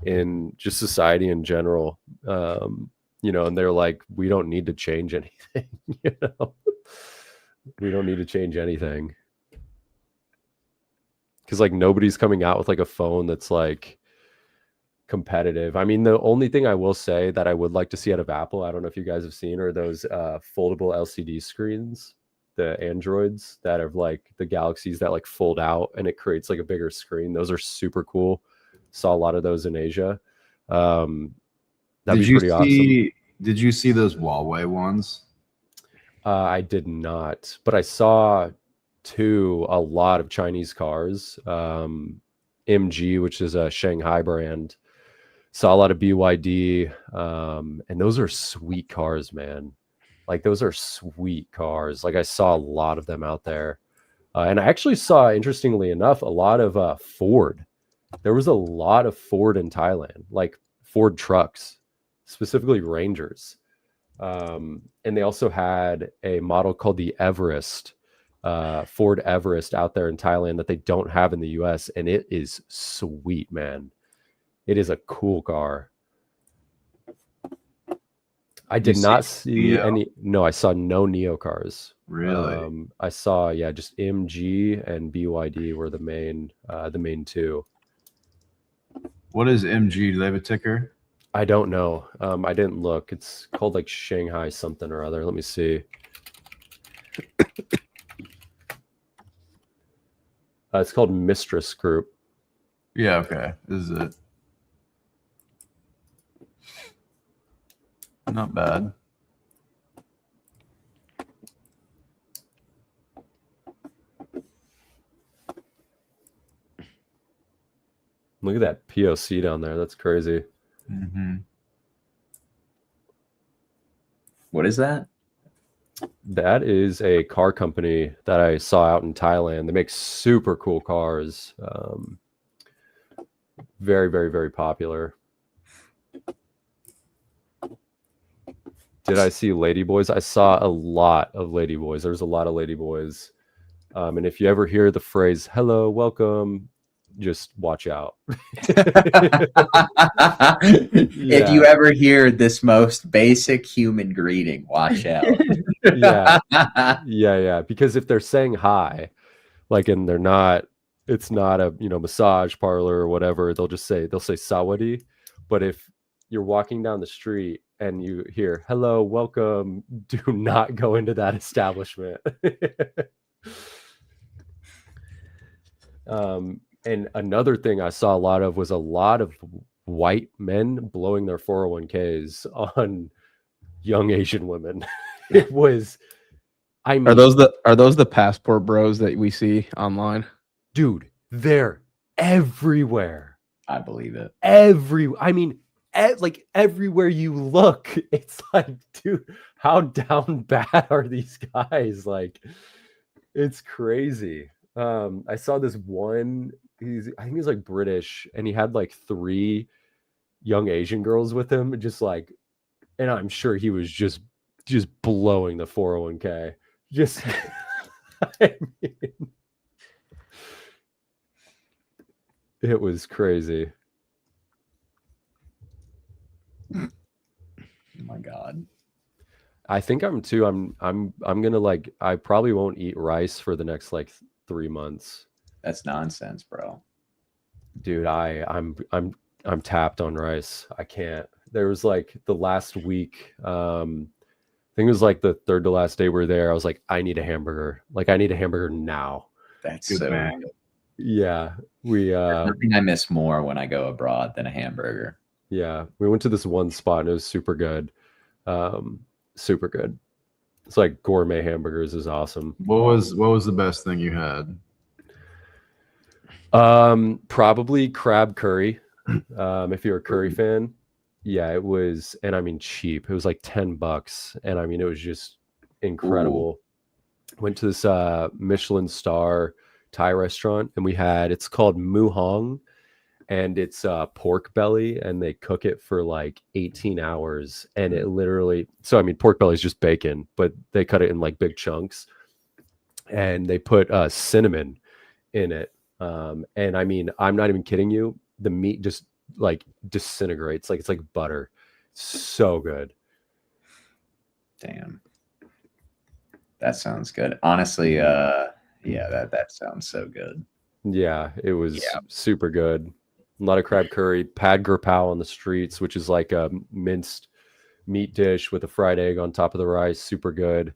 in just society in general. And they're like, we don't need to change anything. We don't need to change anything. Because like nobody's coming out with like a phone that's like competitive. I mean, the only thing I will say that I would like to see out of Apple, I don't know if you guys have seen, are those foldable LCD screens, the Androids that are like the Galaxies that like fold out and it creates like a bigger screen. Those are super cool. Saw a lot of those in Asia. That'd be pretty awesome. Did you see those Huawei ones? I did not, but I saw a lot of Chinese cars. MG, which is a Shanghai brand, saw a lot of BYD, and those are sweet cars, man. Like those are sweet cars. Like I saw a lot of them out there, and I actually saw, interestingly enough, a lot of Ford. There was a lot of Ford in Thailand, like Ford trucks, specifically Rangers, and they also had a model called the Everest. Ford Everest out there in Thailand that they don't have in the US, and it is sweet, man. It is a cool car. I did You not see see Neo? any. No, I saw no Neo cars. Really? I saw just MG and BYD were the main two. What is MG? Do they have a ticker? I don't know. I didn't look. It's called like Shanghai something or other. Let me see. It's called Mistress Group. Yeah, okay. This is it. Not bad. Look at that POC down there. That's crazy. Mm-hmm. What is that? That is a car company that I saw out in Thailand. They make super cool cars. Very, very, very popular. Did I see ladyboys? I saw a lot of ladyboys. There's a lot of ladyboys. And if you ever hear the phrase, hello, welcome, just watch out. If you ever hear this most basic human greeting, watch out. Yeah. Because if they're saying hi, like, and they're not, it's not a massage parlor or whatever, they'll say sawadi. But if you're walking down the street and you hear hello, welcome, do not go into that establishment. And another thing I saw a lot of was a lot of white men blowing their 401ks on young Asian women. It was, I mean, Are those the passport bros that we see online? Dude, they're everywhere. I believe it. Like everywhere you look, it's like, dude, how down bad are these guys? Like, it's crazy. I saw this one. I think he's like British, and he had like 3 young Asian girls with him, just like, and I'm sure he was just blowing the 401k. Just, I mean, it was crazy. Oh my God. I think I'm gonna like, I probably won't eat rice for the next like 3 months. That's nonsense, bro. Dude, I'm tapped on rice. I can't. There was like the last week, I think it was like the third to last day we were there. I was like, I need a hamburger. Like, I need a hamburger now. That's Good so man. good. Yeah. There's nothing I miss more when I go abroad than a hamburger. Yeah. We went to this one spot and it was super good. Super good. It's like gourmet hamburgers is awesome. What was the best thing you had? Probably crab curry. If you're a curry fan. Yeah, it was, and I mean cheap. It was like $10, and I mean it was just incredible. Went to this Michelin star Thai restaurant, and it's called Muhong, and it's pork belly, and they cook it for like 18 hours, and it literally, so I mean pork belly is just bacon, but they cut it in like big chunks, and they put cinnamon in it. And I mean, I'm not even kidding you, the meat just like disintegrates, like it's like butter. So good. Damn. That sounds good. Honestly, yeah, that sounds so good. Yeah, it was super good. A lot of crab curry, pad grapao on the streets, which is like a minced meat dish with a fried egg on top of the rice. Super good.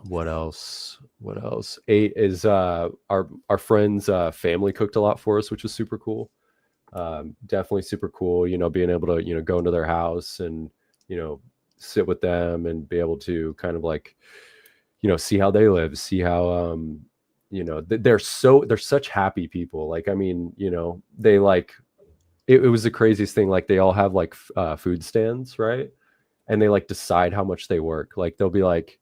What else? Ate is our friend's family cooked a lot for us, which was super cool. Definitely super cool, being able to, go into their house and, sit with them and be able to kind of like, see how they live, see how, they're such happy people. Like, I mean, they like, it was the craziest thing. Like, they all have like food stands, right? And they like decide how much they work. Like, they'll be like,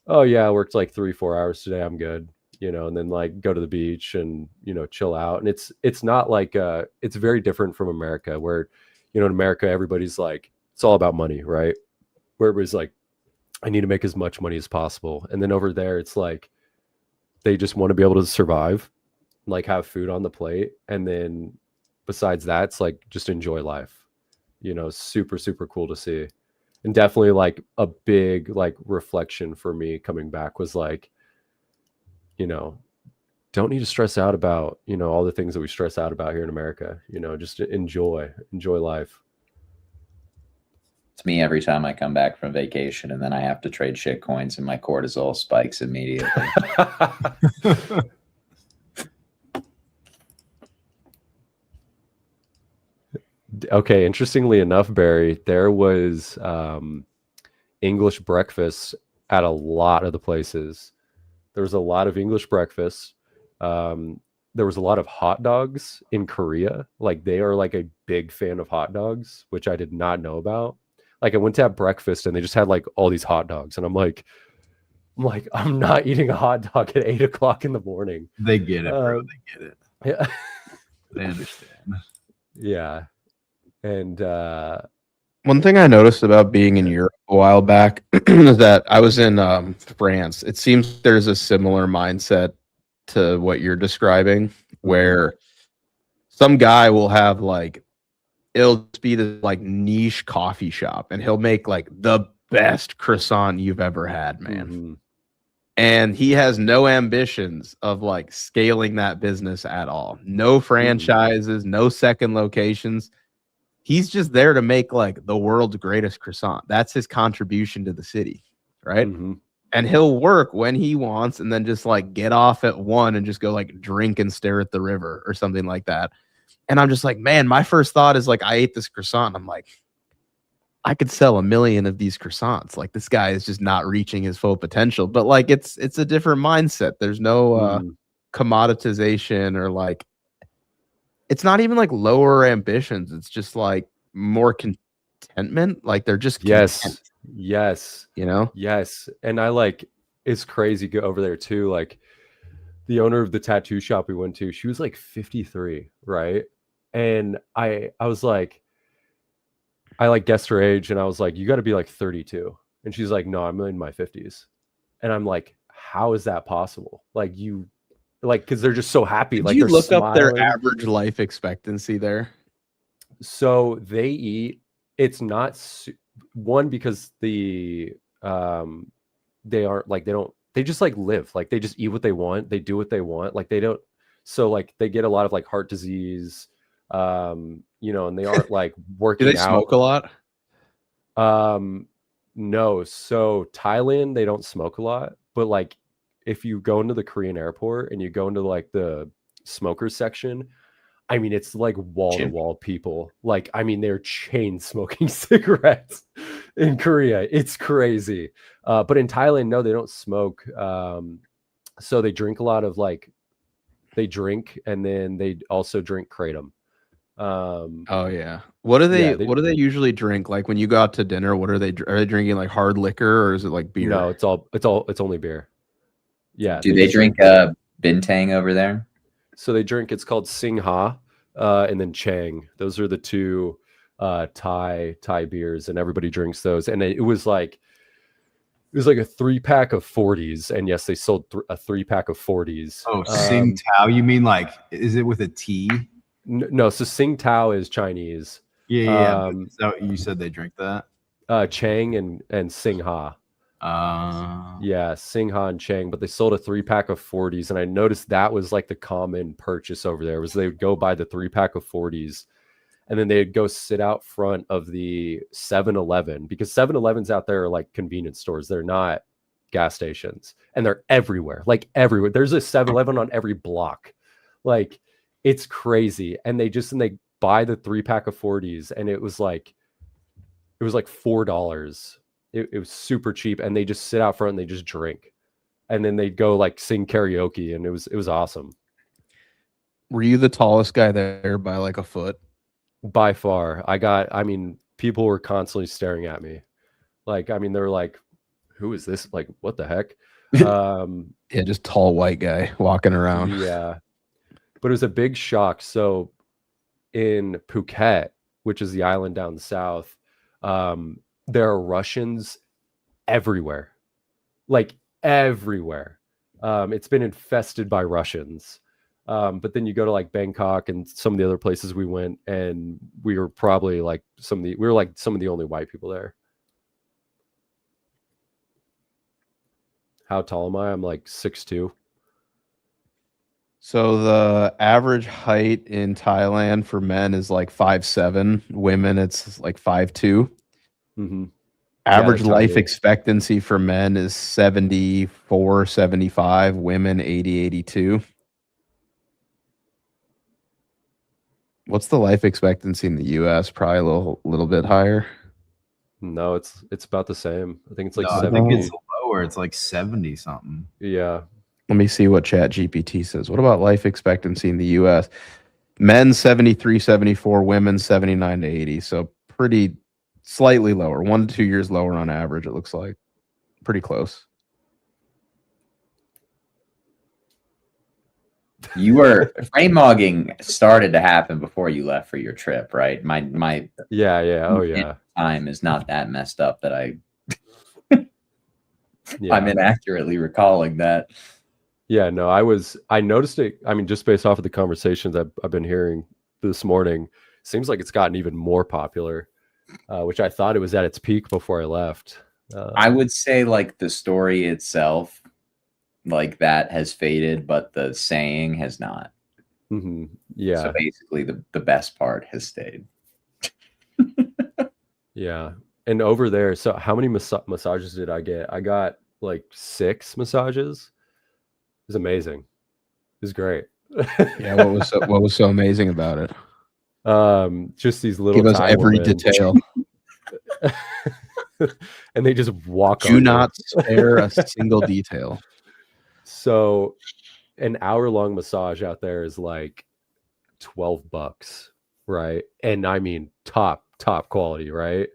oh yeah, I worked like 3-4 hours today, I'm good, and then like go to the beach and, chill out. And it's not like, it's very different from America, where, in America, everybody's like, it's all about money, right? Where it was like, I need to make as much money as possible. And then over there, it's like, they just want to be able to survive, like have food on the plate. And then besides that, it's like, just enjoy life, you know, super, super cool to see. And definitely like a big like reflection for me coming back was like, you know, don't need to stress out about, you know, all the things that we stress out about here in America, you know, just enjoy life. It's me every time I come back from vacation and then I have to trade shit coins and my cortisol spikes immediately. Okay, interestingly enough, Barry, there was English breakfast at a lot of the places. There was a lot of English breakfast. There was a lot of hot dogs in Korea. Like they are like a big fan of hot dogs, which I did not know about. Like I went to have breakfast and they just had like all these hot dogs, and I'm like, I'm not eating a hot dog at 8 o'clock in the morning. They get it, bro. They get it. Yeah. They understand. Yeah. And one thing I noticed about being in Europe a while back is that I was in France. It seems there's a similar mindset to what you're describing, where some guy will have like, it'll be this like niche coffee shop and he'll make like the best croissant you've ever had, man. mm-hmm. And he has no ambitions of like scaling that business at all. No franchises, no second locations. He's just there to make like the world's greatest croissant. That's his contribution to the city, right? Mm-hmm. And he'll work when he wants and then just like get off at 1 and just go like drink and stare at the river or something like that. And I'm just like, man, my first thought is like, I ate this croissant. I'm like, I could sell 1 million of these croissants. Like this guy is just not reaching his full potential. But like it's a different mindset. There's no commoditization or like, it's not even like lower ambitions. It's just like more contentment. Like they're just content, yes, you know? Yes. And I like, it's crazy go over there too. Like the owner of the tattoo shop we went to, she was like 53, right? And I was like, I like guessed her age and I was like, you got to be like 32. And she's like, no, I'm in my 50s. And I'm like, how is that possible? Like you, like, because they're just so happy. Did like you they're look up their smiling. average life expectancy there? So they eat, it's not one because they aren't like, they just like live, like they just eat what they want. They do what they want. Like they don't, so like they get a lot of like heart disease, you know, and they aren't like working Do they out. smoke a lot? No. So Thailand, they don't smoke a lot, but like if you go into the Korean airport and you go into like the smokers section, I mean, it's like wall to wall people. Like, I mean, they're chain smoking cigarettes in Korea. It's crazy. But in Thailand, no, they don't smoke. So they drink a lot of like, they drink and then they also drink kratom. Oh yeah. What do they usually drink? Like when you go out to dinner, what are they drinking, like hard liquor or is it like beer? No, it's only beer. Yeah. Do they drink bintang over there? So they drink, it's called Singha, and then Chang. Those are the two Thai beers, and everybody drinks those. And it was like a 3-pack of 40s. And yes, they sold a 3-pack of 40s. Oh, Sing Tao. You mean like, is it with a T? No, so Sing Tao is Chinese. Yeah. So you said they drink that? Chang and Singha. Yeah, Singha and Chang, but they sold a 3-pack of 40s, and I noticed that was like the common purchase over there was they would go buy the 3-pack of 40s, and then they'd go sit out front of the 7-Eleven, because 7-Elevens out there are like convenience stores. They're not gas stations, and they're everywhere, like everywhere. There's a 7-Eleven on every block. Like it's crazy. And they buy the 3-pack of 40s, and it was like $4. It was super cheap, and they just sit out front and they just drink, and then they'd go like sing karaoke, and it was awesome. Were you the tallest guy there by like a foot? By far. I mean, people were constantly staring at me. Like, I mean, they were like, who is this? Like, what the heck? Yeah, just tall white guy walking around. Yeah. But it was a big shock. So in Phuket, which is the island down south, there are Russians everywhere, like everywhere. It's been infested by Russians. But then you go to like Bangkok and some of the other places we went, and we were probably like some of the only white people there. How tall am I? I'm like 6'2". So the average height in Thailand for men is like 5'7". Women, it's like 5'2". Mm-hmm. Average they're life tiny. expectancy for men is 74, 75. Women, 80, 82. What's the life expectancy in the U.S.? Probably a little bit higher. No, it's about the same. I think it's like No, I 70. think it's lower. It's like 70 something. Yeah. Let me see what Chat GPT says. What about life expectancy in the U.S.? Men 73, 74, women 79 to 80. So pretty slightly lower, 1 to 2 years lower on average, it looks like. Pretty close. You were frame logging started to happen before you left for your trip, right? My Yeah. Oh yeah. time is not that messed up that I'm Yeah. inaccurately recalling that. Yeah, no, I noticed it. I mean, just based off of the conversations I've been hearing this morning, seems like it's gotten even more popular, which I thought it was at its peak before I left. I would say like the story itself, like that has faded, but the saying has not. Mm-hmm. Yeah. So basically the best part has stayed. Yeah. And over there, so how many massages did I get? I got like 6 massages. It was amazing. It was great. Yeah, what was so amazing about it? Just these little Give us Thai every women. detail. And they just walk on Do you. not spare a single detail. So an hour-long massage out there is like $12, right? And I mean top quality, right?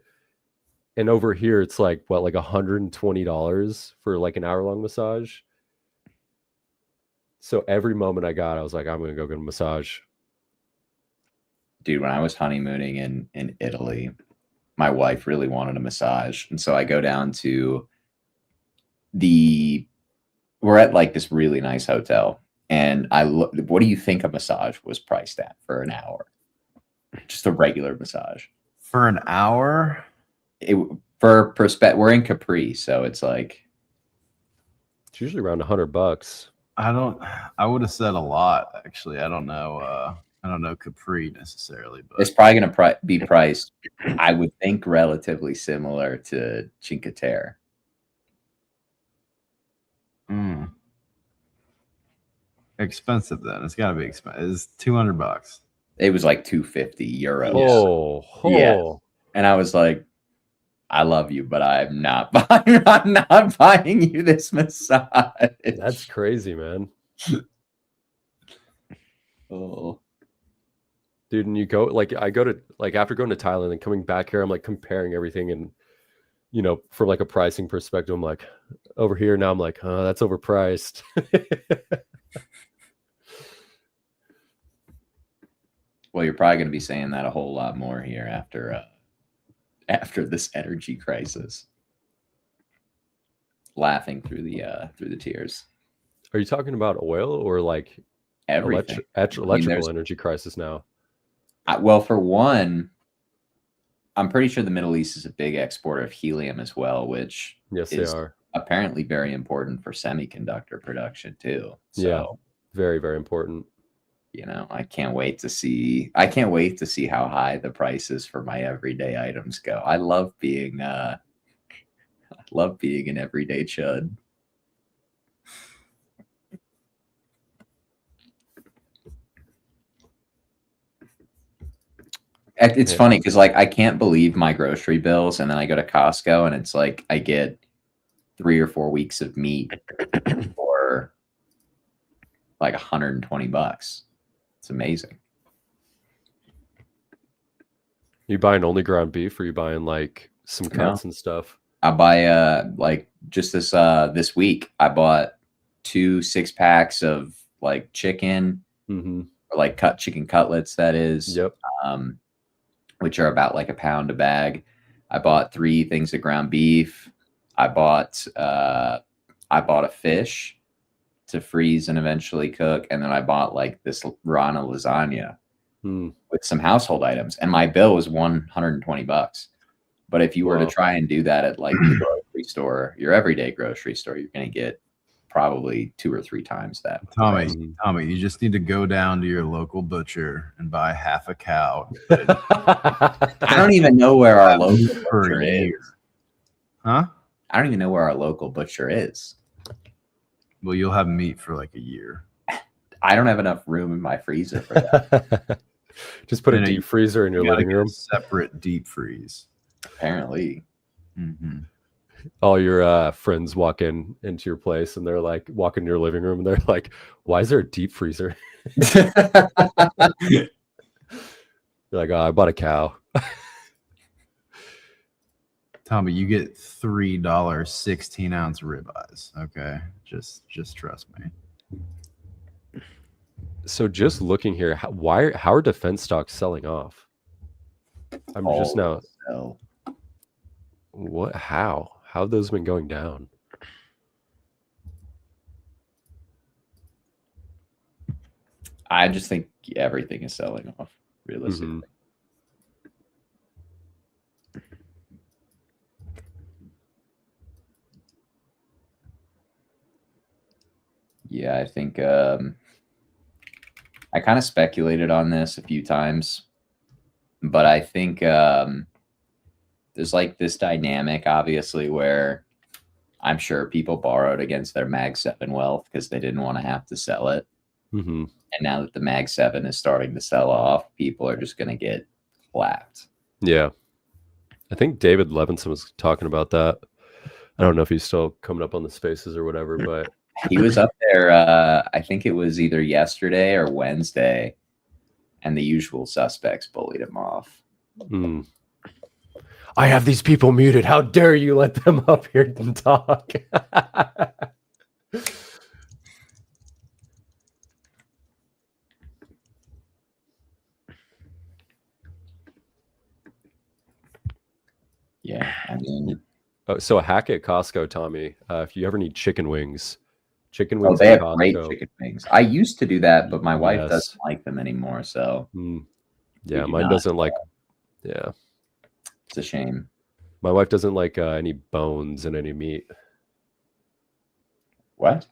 And over here it's like what, like $120 for like an hour-long massage. So every moment I got, I was like, I'm gonna go get a massage. Dude, when I was honeymooning in Italy, my wife really wanted a massage. And so I go down to we're at like this really nice hotel. And I look, what do you think a massage was priced at for an hour? Just a regular massage. For an hour? We're in Capri, so it's like It's usually around $100. I would have said a lot, actually. I don't know Capri necessarily, but it's probably going to be priced, I would think, relatively similar to Cinque Terre. Expensive then. It's got to be expensive. It's $200. It was like 250 euros. Oh. Yeah. And I was like, I love you, but I'm not buying you this massage. That's crazy, man. Oh. Dude, and you go, like, I go to, like, after going to Thailand and coming back here, I'm like comparing everything, and from like a pricing perspective, I'm like, over here now I'm like, oh, that's overpriced. Well, you're probably going to be saying that a whole lot more here after this energy crisis. Laughing through the tears. Are you talking about oil or like Everything. electrical energy crisis now? Well, for one, I'm pretty sure the Middle East is a big exporter of helium as well, which Yes, is they are. apparently very important for semiconductor production too. So, yeah, very, very important. I can't wait to see how high the prices for my everyday items go. I love being an everyday chud. It's funny because like I can't believe my grocery bills, and then I go to Costco and it's like I get 3 or 4 weeks of meat for like $120. It's amazing. You buying only ground beef, or you buying like some cuts and stuff? I buy like just this week I bought 2 6-packs of like chicken, or like cut chicken cutlets, that is. Yep. Which are about like £1 a bag. I bought 3 things of ground beef. I bought a fish. to freeze and eventually cook. And then I bought like this Rana lasagna with some household items, and my bill was $120. But if you were to try and do that at like the grocery store, your everyday grocery store, you're going to get probably 2 or 3 times that. Tommy, you just need to go down to your local butcher and buy half a cow. I don't even know where our local butcher is. Huh? I don't even know where our local butcher is. Well, you'll have meat for like a year. I don't have enough room in my freezer for that. Just put a deep freezer in your living room. Separate deep freeze. Apparently. Mm-hmm. All your friends walk into your place and they're like, walk into your living room and they're like, why is there a deep freezer? You're like, oh, I bought a cow. Tommy, you get $3 16-ounce ribeyes. Okay, just trust me. So just looking here, how are defense stocks selling off? I'm just now. What? How have those been going down? I just think everything is selling off, realistically. Yeah, I think I kind of speculated on this a few times, but I think there's like this dynamic, obviously, where I'm sure people borrowed against their Mag 7 wealth because they didn't want to have to sell it. And now that the Mag 7 is starting to sell off, people are just going to get clapped. Yeah. I think David Levinson was talking about that. I don't know if he's still coming up on the spaces or whatever, but he was up there. I think it was either yesterday or Wednesday, and the usual suspects bullied him off. I have these people muted. How dare you let them up here and talk? Yeah, I mean, so a hack at Costco, Tommy. If you ever need chicken wings they at have Costco. great chicken wings. I used to do that, but my wife doesn't like them anymore. So yeah, mine doesn't like. Yeah, it's a shame. My wife doesn't like any bones in any meat. What?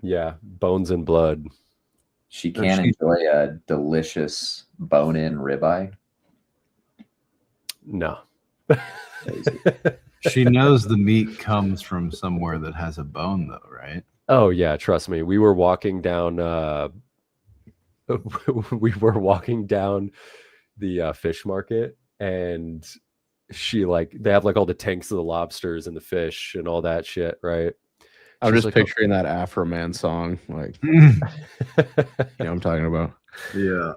Yeah, bones and blood. She can't enjoy a delicious bone-in ribeye. No. She knows the meat comes from somewhere that has a bone, though, right? Oh yeah, trust me. We were walking down. We were walking down the fish market, and they have like all the tanks of the lobsters and the fish and all that shit, right? I'm She's just like, picturing that Afro Man song, like you know what I'm talking about. Yeah.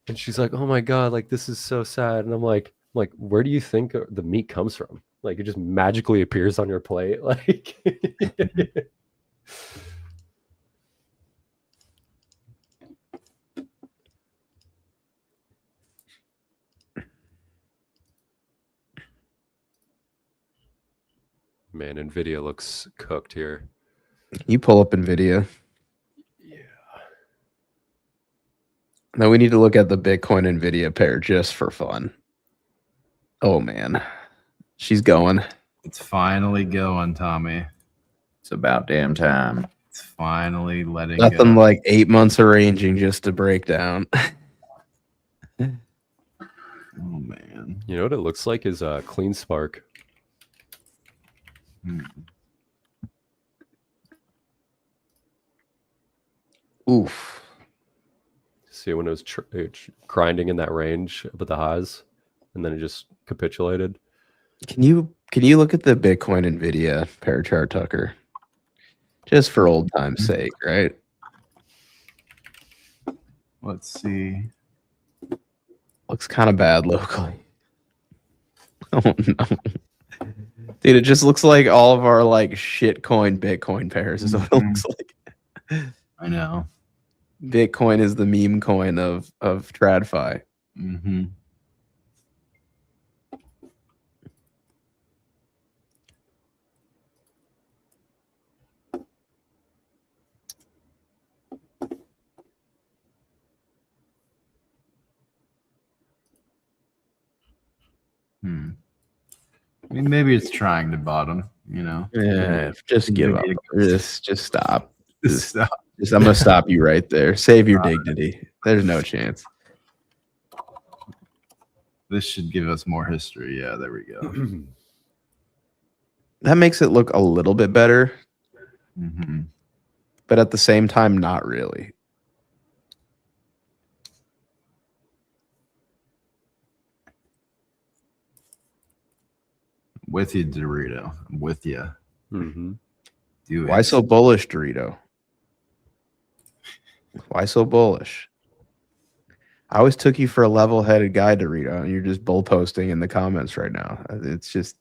And she's like, "Oh my god, like this is so sad." And I'm like, where do you think the meat comes from? Like it just magically appears on your plate, like. Man, NVIDIA looks cooked here. You pull up NVIDIA. Yeah. Now we need to look at the Bitcoin NVIDIA pair just for fun. Oh man, she's going. It's finally going, Tommy. It's about damn time. It's finally letting Nothing go. like 8 months arranging just to break down. Oh man. You know what it looks like is a clean spark. Oof. See when it was grinding in that range with the highs, and then it just capitulated. Can you look at the Bitcoin NVIDIA pair chart, Tucker? Just for old time's sake, right? Let's see. Looks kind of bad locally. Oh no. Dude, it just looks like all of our like shitcoin Bitcoin pairs is what it looks like. I know. Bitcoin is the meme coin of TradFi. Mm-hmm. I mean, maybe it's trying to bottom, you know. Yeah, just give up. Just stop. Just stop. I'm gonna stop you right there. Save your dignity. There's no chance. This should give us more history. Yeah, there we go. That makes it look a little bit better, but at the same time, not really. With you, Dorito. I'm with you. Do Why it. so bullish, Dorito? Why so bullish? I always took you for a level-headed guy, Dorito, and you're just bull posting in the comments right now. It's just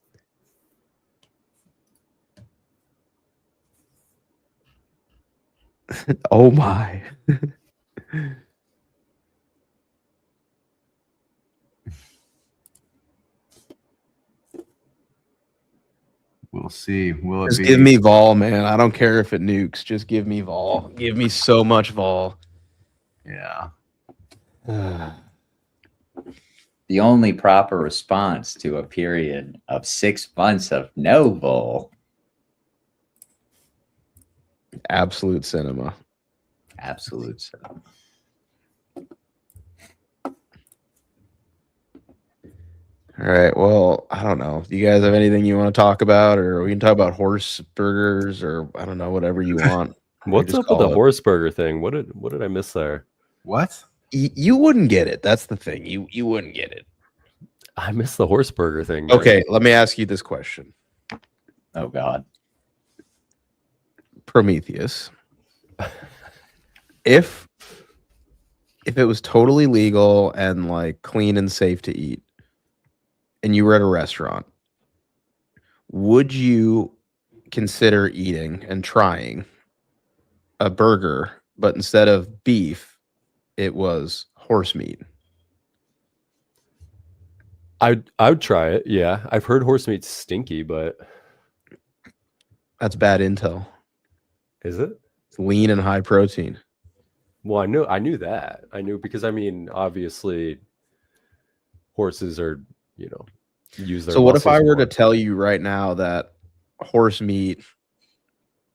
oh my. We'll see. Will it Just be? give me vol, man. I don't care if it nukes. Just give me vol. Give me so much vol. Yeah. The only proper response to a period of 6 months of no vol. Absolute cinema. Absolute cinema. All right. Well, I don't know. Do you guys have anything you want to talk about, or we can talk about horse burgers, or I don't know, whatever you want. What's up with the horse burger thing? What did I miss there? What? You wouldn't get it. That's the thing. You wouldn't get it. I missed the horse burger thing. Man. Okay, let me ask you this question. Oh God. Prometheus. If it was totally legal and like clean and safe to eat, and you were at a restaurant, would you consider eating and trying a burger, but instead of beef, it was horse meat? I would try it. Yeah, I've heard horse meat's stinky, but That's bad intel. is it? It's lean and high protein. Well, I knew that. I knew because I mean, obviously, horses are, use their. So what if I were more. to tell you right now that horse meat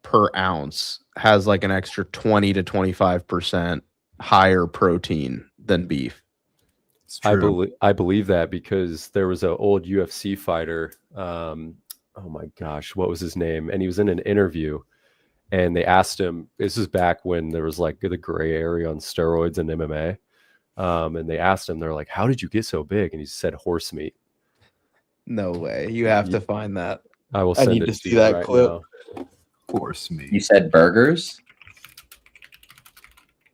per ounce has like an extra 20 to 25% higher protein than beef? It's true. I believe that because there was an old UFC fighter. Oh my gosh, what was his name? And he was in an interview, and they asked him. This is back when there was like the gray area on steroids and MMA. And they asked him, they're like, "How did you get so big?" And he said, "Horse meat." No way. You have to find that. I will send need it to see you that right clip. now. Horse meat. You said burgers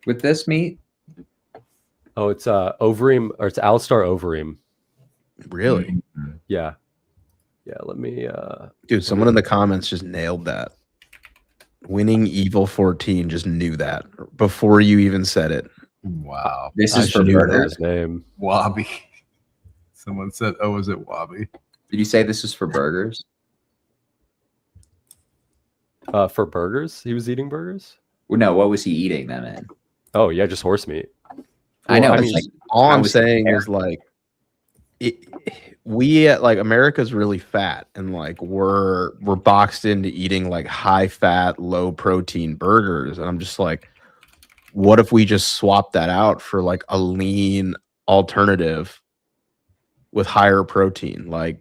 with this meat? Oh, it's Overeem, or it's Alistar Overeem. Really? Yeah. Yeah, let me Dude, someone in the comments just nailed that. Winning Evil 14 just knew that before you even said it. Wow. This I is for should know burgers. his name. Wabi. Someone said, "Oh, is it Wabi?" Did you say this is for burgers? For burgers? He was eating burgers? Well, no, what was he eating them in? Oh, yeah, just horse meat. I know. I it's mean, like, All I I'm was saying there. is like we like America's really fat, and like we're boxed into eating like high fat, low protein burgers, and I'm just like, what if we just swap that out for like a lean alternative with higher protein? Like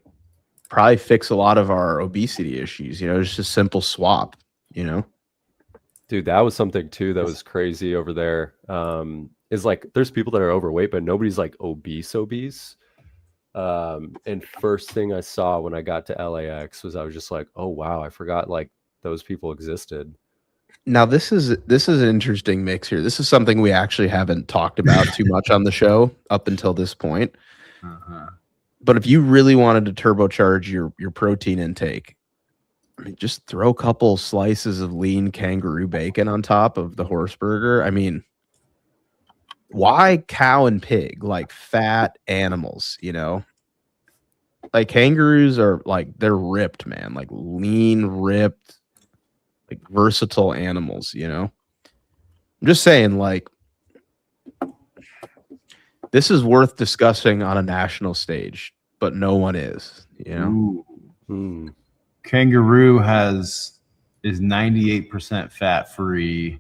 probably fix a lot of our obesity issues. It's just a simple swap. Dude, that was something too that was crazy over there. Is like there's people that are overweight, but nobody's like obese. And first thing I saw when I got to LAX was I was just like, oh wow, I forgot like those people existed. Now this is an interesting mix here. This is something we actually haven't talked about too much on the show up until this point. But if you really wanted to turbocharge your protein intake, I mean, just throw a couple slices of lean kangaroo bacon on top of the horse burger. I mean, why cow and pig? Like fat animals, Like kangaroos are like, they're ripped, man. Like lean, ripped, like versatile animals, I'm just saying, like, this is worth discussing on a national stage. but no one is. You know, Ooh. Hmm. Kangaroo is 98% fat free,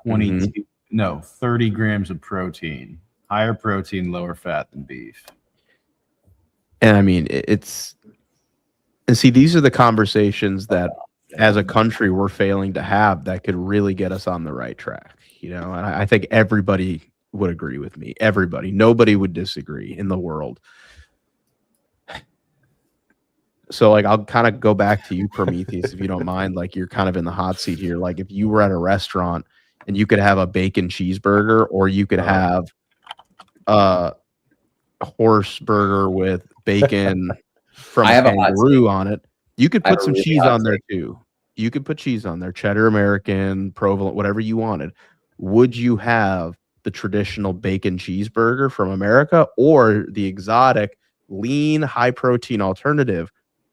30 grams of protein, higher protein, lower fat than beef. and I mean and see, these are the conversations that as a country we're failing to have that could really get us on the right track. You know, and I think everybody would agree with me. Everybody, nobody would disagree in the world. So like I'll kind of go back to you, Prometheus, if you don't mind. Like you're kind of in the hot seat here. Like if you were at a restaurant and you could have a bacon cheeseburger, or you could have a horse burger with bacon from I a have a hot kangaroo on it. You could I have put a some really cheese hot on there take. too. You could put cheese on there, cheddar, American, provolone, whatever you wanted. Would you have the traditional bacon cheeseburger from America, or the exotic, lean, high protein alternative,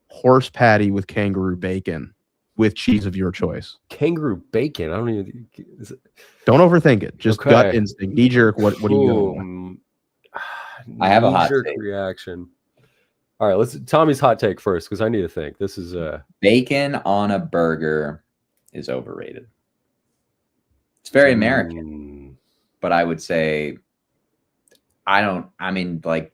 horse patty with kangaroo bacon with cheese of your choice? Kangaroo bacon. I don't even. Is it, Don't overthink it. Just gut Okay. instinct, knee jerk. What are you going with? Boom. I have a hot Knee-jerk take. reaction. All right, let's Tommy's hot take first because I need to think. This is Bacon on a burger is overrated. It's very American, but I would say I mean, like,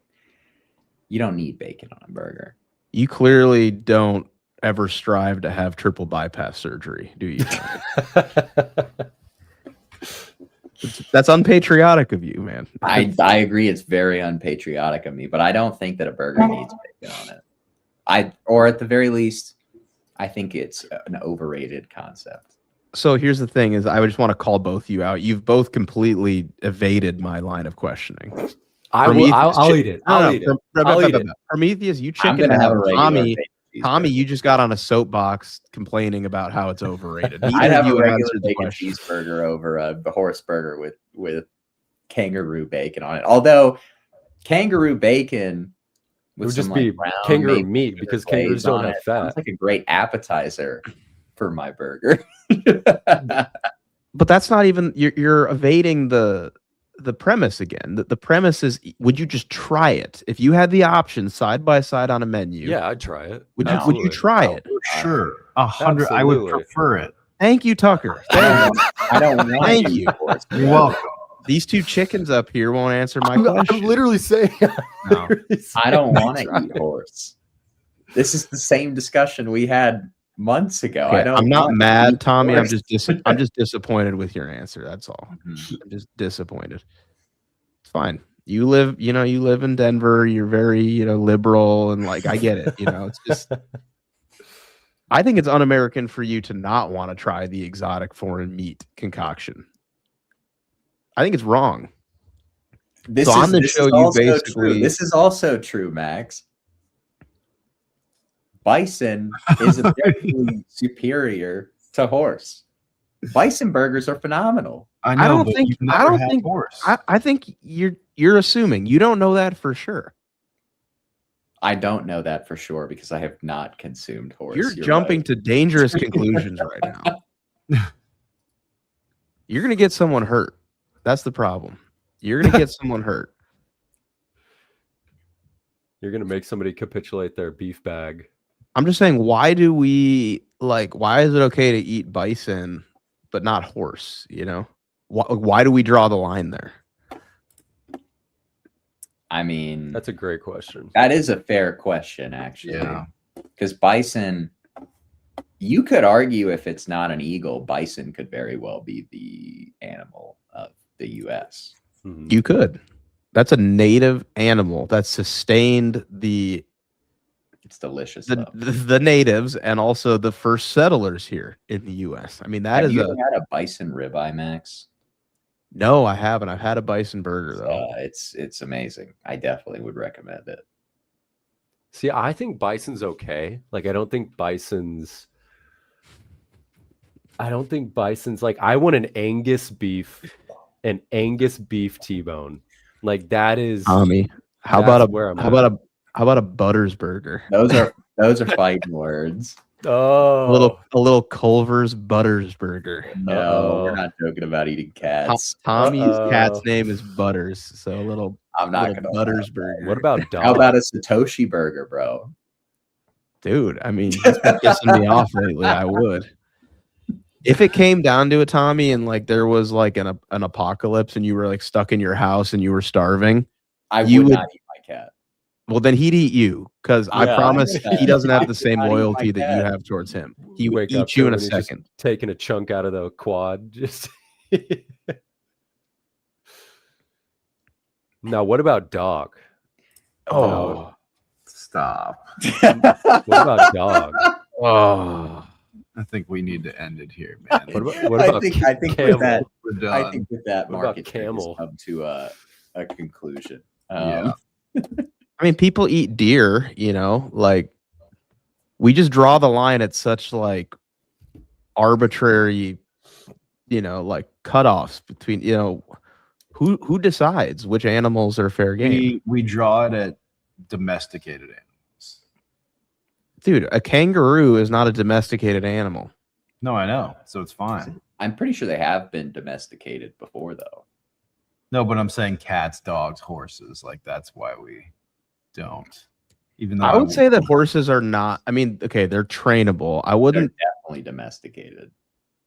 you don't need bacon on a burger. You clearly don't ever strive to have triple bypass surgery, do you? That's unpatriotic of you, man. I agree it's very unpatriotic of me, but I don't think that a burger needs bacon on it. Or at the very least, I think it's an overrated concept. So here's the thing: is I just want to call both you out. You've both completely evaded my line of questioning. I'll eat it. I'll eat it. I'll eat it. Prometheus, you I'm chicken gonna have a out. regular Tommy, bacon Tommy, cheeseburger. you just got on a soapbox complaining about how it's overrated. I'd Neither have of a you regular answered the bacon question. cheeseburger over a horse burger with kangaroo bacon on it. Although kangaroo bacon It would with just some, be brown kangaroo maple meat sugar because glaze kangaroos don't on have it fat. sounds like a great appetizer for my burger. But that's not even you're evading the premise again. The premise is, would you just try it if you had the option side by side on a menu? Yeah, I'd try it. Would Absolutely. you try it? For sure. 100. I would Absolutely. prefer it. Thank you, Tucker. I don't want Thank to you. eat horse You're burger. welcome. These two chickens up here won't answer my I'm question. literally saying. No. I don't want to eat horse. This is the same discussion we had months ago. Okay, I'm I'm not mad, Tommy. I'm horse. just disappointed with your answer. That's all. Mhm. I'm just disappointed. It's fine. You live in Denver. You're very, liberal, and like I get it. It's just I think it's un-American for you to not want to try the exotic foreign meat concoction. I think it's wrong. This So is, on the this show, is you also basically- true. This is also true, Max. Bison is objectively superior to horse. Bison burgers are phenomenal. I know. I don't but think- you've I never don't had think- horse. I think you're assuming. You don't know that for sure. I don't know that for sure because I have not consumed horse. You're jumping right. to dangerous conclusions right now. You're going to get someone hurt. That's the problem. You're going to get someone hurt. You're gonna make somebody capitulate their beef bag. I'm just saying, why is it okay to eat bison but not horse? Why do we draw the line there? I mean, That's a great question. that is a fair question, actually. Yeah. Because bison, you could argue if it's not an eagle, bison could very well be the animal of the U.S. Mhm. You could. That's a native animal that sustained the It's delicious. though. the natives and also the first settlers here in the U.S. I mean, that Have is you ever had a bison ribeye, Max? no, I haven't. I've had a bison burger though. It's amazing. I definitely would recommend it. See, I think bison's okay. Like, I don't think bison's like, I want an Angus beef T-bone. Like, that is Tommy, how that's about where I'm a Butters burger? Those are fighting words. Oh, a little Culver's Butters burger. No, we're Uh-oh. not joking about eating cats. Tommy's cat's Uh-oh. name is Butters, so a little I'm not little gonna Butters allow burger. What about How about dog? a Satoshi burger, bro? Dude, I mean, he's been pissing me off lately. I would. If it came down to it, Tommy, and like there was like an apocalypse and you were like stuck in your house and you were starving, I You would would- not eat my cat. well, then he'd eat you because I Yeah, promise I he doesn't I have the same would not eat my loyalty that you cat. have towards him. He would Wake up eat you to in a when he's just second. taking a chunk out of the quad. Just now, what about dog? Oh, Stop. What about dog? oh. I think we need to end it here, man. What about I think camel? with that, We're done. I think with that, What about market check has camel? come to a conclusion. Yeah. I mean, people eat deer, you know, like we just draw the line at such like arbitrary, you know, like cutoffs between, you know, who decides which animals are fair game? we draw it at domesticated animals. Dude, a kangaroo is not a domesticated animal. No, I know. So it's fine. I'm pretty sure they have been domesticated before, though. No, but I'm saying cats, dogs, horses. Like that's why we don't. Even though I would say that horses are not, I mean, okay, they're trainable. I wouldn't, Definitely domesticated.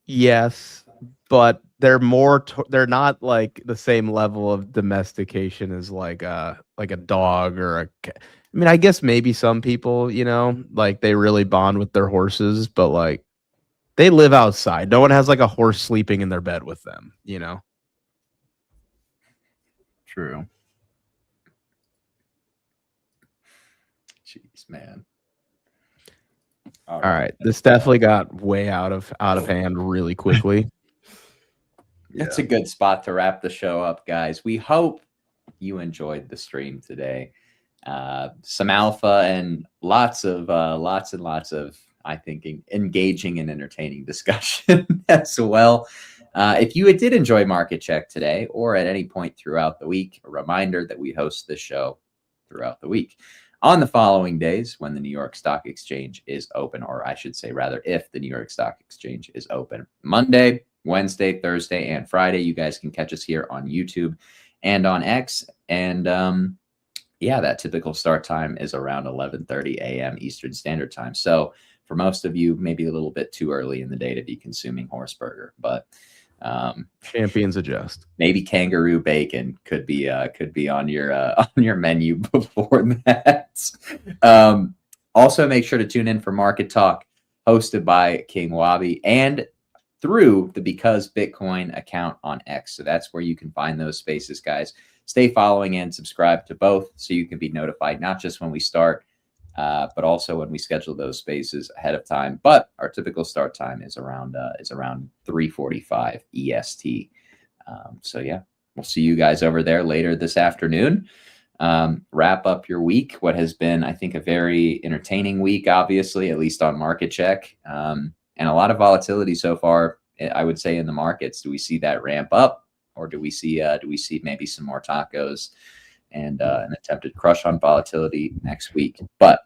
yes, but they're more, they're not like the same level of domestication as like a dog or a cat. I mean, I guess maybe some people, you know, like they really bond with their horses, but like they live outside. No one has like a horse sleeping in their bed with them, you know? True. Jeez, man. All right. This definitely got way out of hand really quickly. That's a good spot to wrap the show up, guys. We hope you enjoyed the stream today. Some alpha and lots and lots of, I think, engaging and entertaining discussion as well. If you did enjoy Market Check today or at any point throughout the week, a reminder that we host this show throughout the week on the following days when the New York Stock Exchange is open, or I should say rather if the New York Stock Exchange is open. Monday, Wednesday, Thursday, and Friday, you guys can catch us here on YouTube and on X. And yeah, that typical start time is around 11:30 a.m. Eastern Standard Time. So for most of you, maybe a little bit too early in the day to be consuming horse burger, but Champions adjust. maybe kangaroo bacon could be on your menu before that. Also, make sure to tune in for Market Talk, hosted by King Wabi and through the Because Bitcoin account on X. So that's where you can find those spaces, guys. Stay following and subscribe to both so you can be notified not just when we start, but also when we schedule those spaces ahead of time. But our typical start time is around 3:45 EST. So yeah, we'll see you guys over there later this afternoon. Wrap up your week, what has been, I think, a very entertaining week, obviously, at least on Market Check, and a lot of volatility so far, I would say, in the markets. Do we see that ramp up, or do we see maybe some more tacos and an attempted crush on volatility next week? But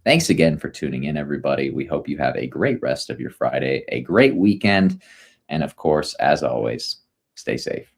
thanks again for tuning in, everybody. We hope you have a great rest of your Friday, a great weekend, and of course, as always, stay safe.